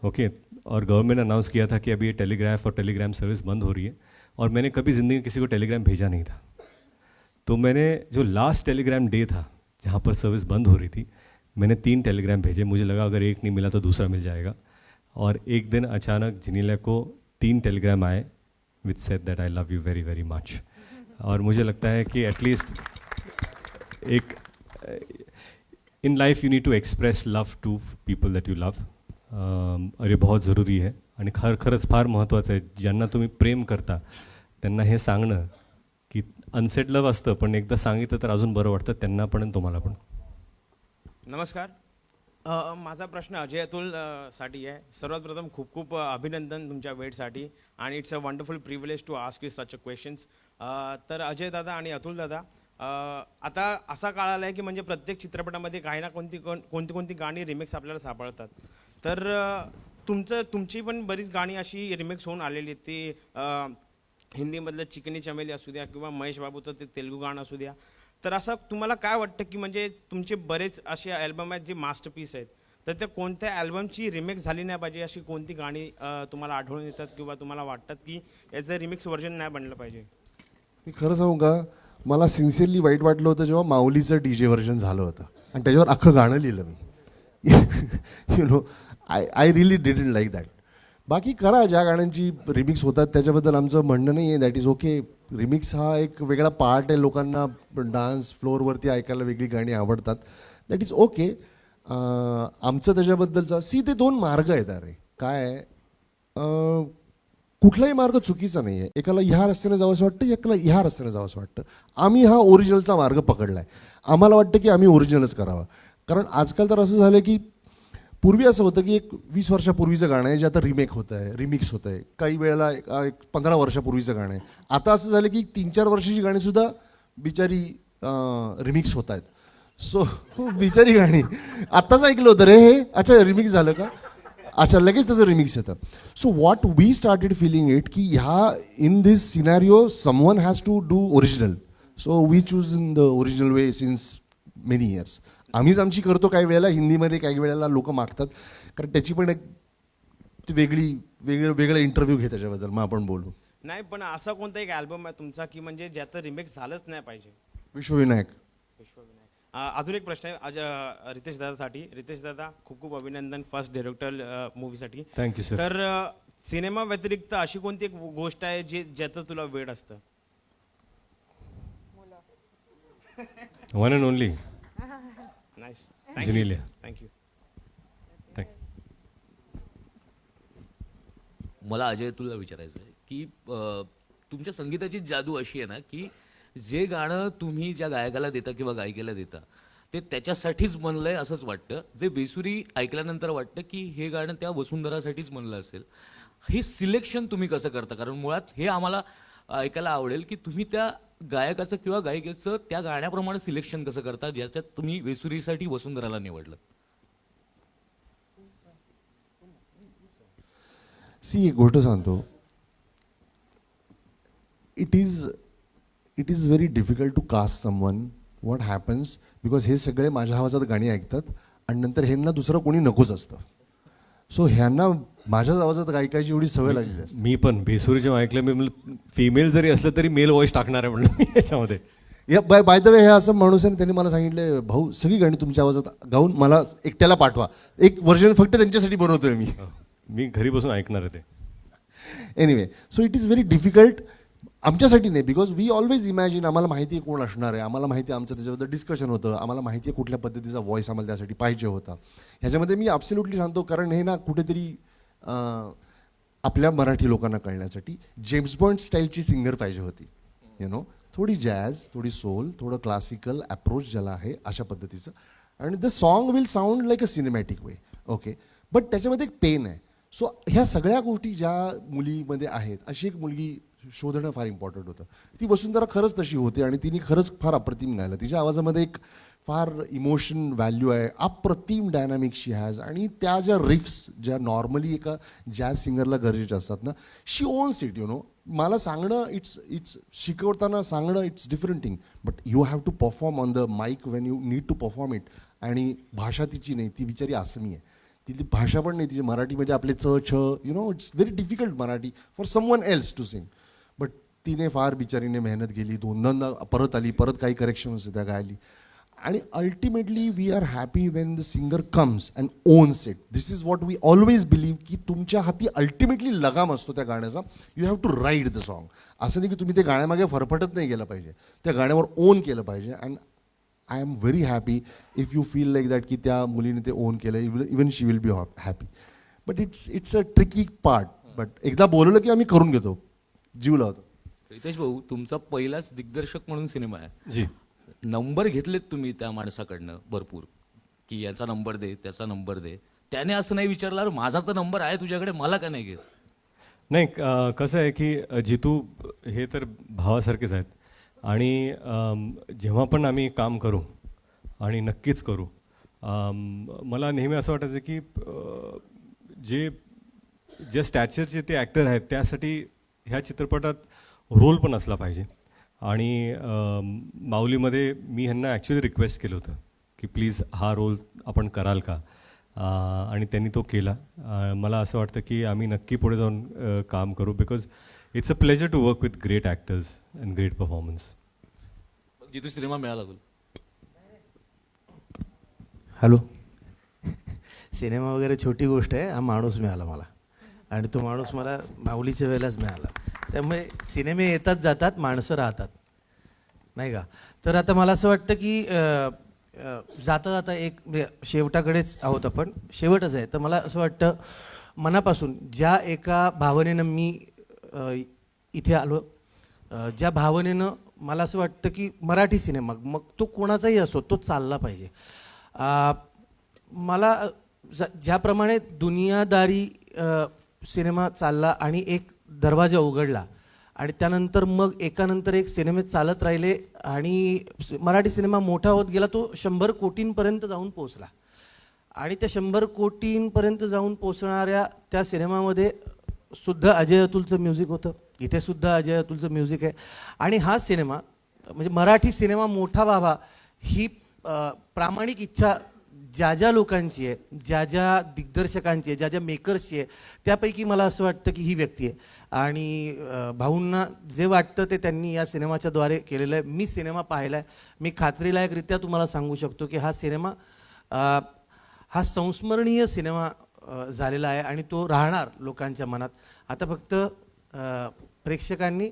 S5: ओके और गवर्नमेंट ने अनाउंस किया था कि अभी ये टेलीग्राफ और टेलीग्राम सर्विस बंद हो रही है और मैंने कभी ज़िंदगी में किसी को टेलीग्राम भेजा नहीं था तो मैंने जो लास्ट टेलीग्राम डे था जहाँ पर सर्विस बंद हो रही थी मैंने 3 टेलीग्राम भेजे मुझे लगा अगर एक नहीं मिला तो दूसरा मिल जाएगा और एक दिन अचानक जिनीलिया को 3 टेलीग्राम आए which said that I love you very very much और मुझे लगता है कि एटलीस्ट एक in life you need to express love to people that you love और हे बहुत ज़रूरी आहे आणि खरंच फार महत्त्वाचं आहे ज्यांना तुम्ही प्रेम करता त्यांना हे सांगणं की अनसेट लव असतं पण एकदा सांगितलं तर अजून बरं वाटतं त्यांना पण आणि तुम्हाला पण
S14: नमस्कार माझा प्रश्न अजय अतुल साठी आहे सर्वात प्रथम खूप खूप अभिनंदन तुमच्या वेळसाठी आणि it's a wonderful privilege to ask you such a questions तर अजय दादा आणि अतुल दादा आता असा काळ आला आहे की म्हणजे प्रत्येक चित्रपटामध्ये काही ना कोणती गाणी रिमिक्स आपल्याला सापडतात तर तुमची पण बरीच गाणी अशी रिमिक्स होऊन आलेली आहेत ती हिंदीमधलं चिकनी चमेली असू द्या किंवा महेश बाबूचं ते तेलुगू गाणं असू द्या तर असं तुम्हाला काय वाटतं की म्हणजे तुमचे बरेच असे अल्बम आहेत जे मास्टरपीस आहेत तर त्या कोणत्या अल्बमची रिमिक्स झाली नाही पाहिजे अशी कोणती गाणी तुम्हाला आढळून येतात किंवा तुम्हाला वाटतात की याचं रिमिक्स व्हर्जन नाही बनलं पाहिजे
S10: मी खरं सांगू का मला सिन्सिअरली वाईट वाटलं होतं जेव्हा माऊलीचं DJ व्हर्जन झालं होतं आणि त्याच्यावर अख्खं गाणं लिहिलं मी you know I really didn't like that बाकी करा ज्या गाण्यांची रिमिक्स होतात त्याच्याबद्दल आमचं म्हणणं नाही आहे दॅट इज ओके रिमिक्स हा एक वेगळा पार्ट आहे लोकांना डान्स फ्लोअरवरती ऐकायला वेगळी गाणी आवडतात दॅट इज ओके आमचं त्याच्याबद्दलचा ते 2 मार्ग आहेत अरे काय कुठलाही मार्ग चुकीचा नाही आहे एकाला ह्या रस्त्याने जावं असं वाटतं एकाला ह्या रस्त्याने जावं असं वाटतं आम्ही हा ओरिजिनलचा मार्ग पकडला आहे आम्हाला वाटतं की आम्ही ओरिजिनलच करावा कारण आजकाल तर असं झालं की पूर्वी असं होतं की एक 20 वर्षापूर्वीचं गाणं आहे जे आता रिमेक होतं आहे, रिमिक्स होतं आहे. काही वेळेला एक 15 वर्षापूर्वीचं गाणं आहे. आता असं झालं की 3-4 वर्षाची गाणीसुद्धा बिचारी रिमिक्स होत आहेत. सो बिचारी गाणी आत्ताच ऐकलं होतं रे हे, अच्छा रिमिक्स झालं का, अच्छा लगेच त्याचं रिमिक्स येतं. So what we started feeling it की ह्या in this scenario someone has to do original. So we choose in the original way since many years. आम्हीच आमची करतो काही वेळेला हिंदीमध्ये, काही वेळेला लोक मागतात, कारण त्याची पण एक वेगळं इंटरव्ह्यू घे त्याच्याबद्दल, मग आपण बोलू.
S14: नाही, पण असा कोणता एक अल्बम आहे तुमचा की म्हणजे ज्याचं रिमेक झालंच नाही पाहिजे?
S10: विश्वविनायक.
S14: अजून एक प्रश्न आहे रितेश दादासाठी. रितेश दादा, खूप खूप अभिनंदन फर्स्ट डायरेक्टर मूवीसाठी.
S5: Thank you sir.
S14: तर सिनेमा व्यतिरिक्त अशी कोणती एक गोष्ट आहे ज्याचं तुला वेळ असतं?
S5: One and only
S14: nice.
S5: Genelia.
S14: Thank you.
S15: मला अजय तुला विचारायचं आहे की तुमच्या संगीताची जादू अशी आहे ना की जे गाणं तुम्ही ज्या गायकाला देता किंवा गायिकेला देता ते त्याच्यासाठीच बनलंय असंच वाटतं. जे बेसुरी ऐकल्यानंतर वाटतं की हे गाणं त्या वसुंधरासाठीच बनलं असेल. हे सिलेक्शन तुम्ही कसं करता? कारण मुळात हे आम्हाला ऐकायला आवडेल की तुम्ही त्या गायकाचं किंवा गायिकेचं त्या गाण्याप्रमाणे सिलेक्शन कसं करता ज्याच्यात तुम्ही बेसुरीसाठी वसुंधराला निवडलं.
S10: सी एक गोष्ट सांगतो, it is very difficult to cast someone. What happens because हे सगळे माझ्या आवाजात गाणी ऐकतात आणि नंतर ह्यांना दुसरं कोणी नकोच असतं. सो ह्यांना माझ्याच आवाजात गायकाची एवढी सवय लागली असते.
S5: मी पण बेसुरी जेव्हा ऐकलं मी म्हणलं फीमेल जरी असलं तरी मेल व्हॉइस टाकणार आहे म्हणलं मी याच्यामध्ये.
S10: या बाय द वे हे असं माणूस आहे, त्यांनी मला सांगितले भाऊ सगळी गाणी तुमच्या आवाजात गाऊन मला एकट्याला पाठवा, एक व्हर्जन फक्त त्यांच्यासाठी बनवतोय मी.
S5: मी घरी बसून ऐकणार आहे ते.
S10: Anyway, so it is very difficult. आमच्यासाठी नाही, बिकॉज वी ऑलवेज इमॅजिन आम्हाला माहिती आहे कोण असणार आहे, आम्हाला माहिती आहे आमचं त्याच्याबद्दल डिस्कशन होतं, आम्हाला माहिती आहे कुठल्या पद्धतीचा व्हॉइस आम्हाला त्यासाठी पाहिजे होता. ह्याच्यामध्ये मी ॲब्सोल्युटली सांगतो, कारण हे ना कुठेतरी आपल्या मराठी लोकांना कळण्यासाठी जेम्स बॉन्ड स्टाईलची सिंगर पाहिजे होती. यु नो, थोडी जॅझ, थोडी सोल, थोडं क्लासिकल अप्रोच ज्याला आहे अशा पद्धतीचं. आणि the song will sound like a cinematic way, okay, but त्याच्यामध्ये एक पेन आहे. सो ह्या सगळ्या गोष्टी ज्या मुलीमध्ये आहेत, अशी एक मुलगी शोधणं फार इम्पॉर्टंट होतं. ती वसुंधरा खरंच तशी होती आणि तिने खरंच फार अप्रतिम गायलं. तिच्या आवाजामध्ये एक फार इमोशन व्हॅल्यू आहे, अप्रतिम डायनॅमिक शी हॅज. आणि त्या ज्या रिफ्स ज्या नॉर्मली एका जॅझ सिंगरला गरजेच्या असतात ना, she owns it. You know, मला सांगणं इट्स शिकवताना सांगणं it's different thing, but you have to perform on the mic when you need to perform it. आणि भाषा तिची नाही, ती बिचारी आसमी आहे, तिची भाषा पण नाही, तिची मराठी म्हणजे आपले च छ, you know, it's very difficult Marathi for someone else to sing. But तिने फार बिचारीने मेहनत केली, दोनदा परत आली, परत काही करेक्शन्स त्या गायली. आणि ultimately we are happy when the singer comes and owns it. This is what we always believe की तुमच्या हाती अल्टिमेटली लगाम असतो त्या गाण्याचा. You have to ride the song. असं नाही की तुम्ही ते गाण्यामागे फरफटत नाही गेलं पाहिजे, त्या गाण्यावर ओन केलं पाहिजे. And I am very happy if you feel like that की त्या मुलीने ते ओन केलं, even she will be happy. But it's a tricky part. But एकदा बोलवलं की आम्ही करून घेतो, जीव लावतो.
S15: रितेश भाऊ, तुमचा पहिलाच दिग्दर्शक म्हणून सिनेमा आहे.
S5: जी.
S15: नंबर घेतलेत तुम्ही त्या माणसाकडनं भरपूर, की याचा नंबर दे, त्याचा नंबर दे. त्याने असं नाही विचारलं माझा तर नंबर आहे तुझ्याकडे, मला का नाही घेत?
S5: नाही, कसं आहे की जितू हे तर भावासारखेच आहेत. आणि जेव्हा पण आम्ही काम करू आणि नक्कीच करू, मला नेहमी असं वाटायचं की जे स्टॅचरचे ते ॲक्टर आहेत त्यासाठी ह्या चित्रपटात रोल पण असला पाहिजे. आणि माऊलीमध्ये मी ह्यांना ॲक्च्युली रिक्वेस्ट केलं होतं की प्लीज हा रोल आपण कराल का, आणि त्यांनी तो केला. मला असं वाटतं की आम्ही नक्की पुढे जाऊन काम करू, because it's a pleasure to work with great actors and great performance.
S15: Jitu cinema मिळाला तुला?
S16: हॅलो. सिनेमा वगैरे छोटी गोष्ट आहे, हा माणूस मिळाला मला, आणि तो माणूस मला माऊलीच्या वेळेलाच मिळाला. त्यामुळे सिनेमे येतात जातात, माणसं राहतात, नाही का. तर आता मला असं वाटतं की जाता जाता एक शेवटाकडेच आहोत आपण, शेवटच आहे. तर मला असं वाटतं मनापासून ज्या एका भावनेनं मी इथे आलो, ज्या भावनेनं मला असं वाटतं की मराठी सिनेमा मग तो कोणाचाही असो तो चालला पाहिजे. मला ज्याप्रमाणे दुनियादारी सिनेमा चालला आणि एक दरवाजा उघडला आणि त्यानंतर मग एकानंतर एक सिनेमे चालत राहिले आणि मराठी सिनेमा मोठा होत गेला, तो 100 कोटींपर्यंत जाऊन पोहोचला. आणि त्या 100 कोटींपर्यंत जाऊन पोहोचणाऱ्या त्या सिनेमामध्ये सुद्धा अजय अतुलचं म्युझिक होतं, इथे सुद्धा अजय अतुलचं म्युझिक आहे. आणि हा सिनेमा म्हणजे मराठी सिनेमा मोठा व्हावा ही प्रामाणिक इच्छा ज्या ज्या लोकांची आहे, ज्या ज्या दिग्दर्शकांची आहे, ज्या ज्या मेकर्सची आहे, त्यापैकी मला असं वाटतं की ही व्यक्ती आहे. आणि भाऊंना जे वाटतं ते त्यांनी या सिनेमाच्याद्वारे केलेलं आहे. मी सिनेमा पाहिला आहे, मी खात्रीलायकरित्या तुम्हाला सांगू शकतो की हा सिनेमा हा संस्मरणीय सिनेमा झालेला आहे आणि तो राहणार लोकांच्या मनात. आता फक्त प्रेक्षकांनी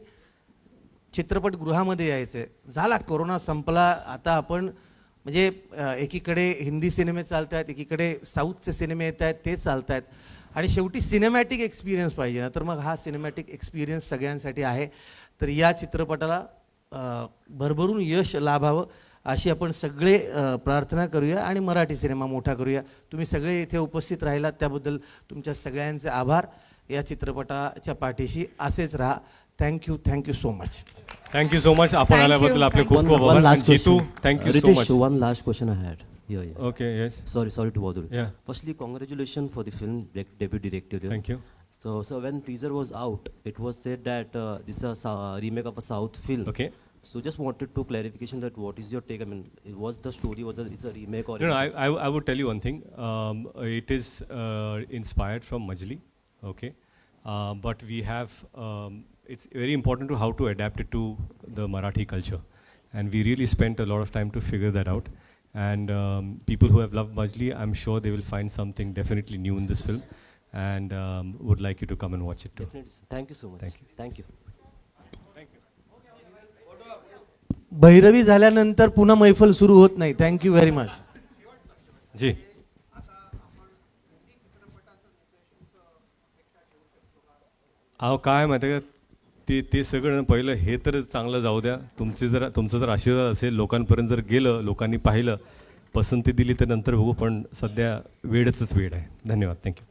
S16: चित्रपटगृहामध्ये यायचं आहे. झाला कोरोना संपला, आता आपण म्हणजे एकीकडे हिंदी सिनेमे चालत आहेत, एकीकडे साऊथचे सिनेमे येत आहेत, ते चालत आहेत. आणि शेवटी सिनेमॅटिक एक्सपिरियन्स पाहिजे ना, तर मग हा सिनेमॅटिक एक्सपिरियन्स सगळ्यांसाठी आहे. तर या चित्रपटाला भरभरून यश लाभावं अशी आपण सगळे प्रार्थना करूया आणि मराठी सिनेमा मोठा करूया. तुम्ही सगळे इथे उपस्थित राहिलात त्याबद्दल तुमच्या सगळ्यांचे आभार. या चित्रपटाच्या पाठीशी असेच राहा. Thank you so much.
S5: Thank you so much. आपण आल्याबद्दल आपले खूप खूप
S17: one
S5: आभार.
S17: last
S5: Jitu,
S17: question.
S5: Thank you so
S17: Ritesh,
S5: much.
S17: one last question I had. Yeah.
S5: Okay, yes.
S17: Sorry to bother you.
S5: Yeah.
S17: Firstly, congratulations for the film debut director.
S5: Thank you.
S17: So when teaser was out, it was said that this is a remake of a South film.
S5: Okay.
S17: So just wanted to clarification that what is your take? I mean, was the story it's a remake or?
S5: No, I would tell you one thing. It is inspired from Majli, okay, but we have. It's very important to how to adapt it to the Marathi culture, and we really spent a lot of time to figure that out. And people who have loved Majli, I'm sure they will find something definitely new in this film, and would like you to come and watch it too.
S17: Definitely. Thank you so much. Thank you.
S16: Bhairavi झाल्यानंतर पुन्हा मैफल सुरू होत नाही. Thank you very much.
S5: जी. अहो काय माहिती आहे का, ते सगळं पहिलं हे तर चांगलं जाऊ द्या. तुमचं जर आशीर्वाद असेल, लोकांपर्यंत जर गेलं, लोकांनी पाहिलं, पसंती दिली तर नंतर बघू. पण सध्या वेळच वेळ आहे. धन्यवाद. थँक्यू.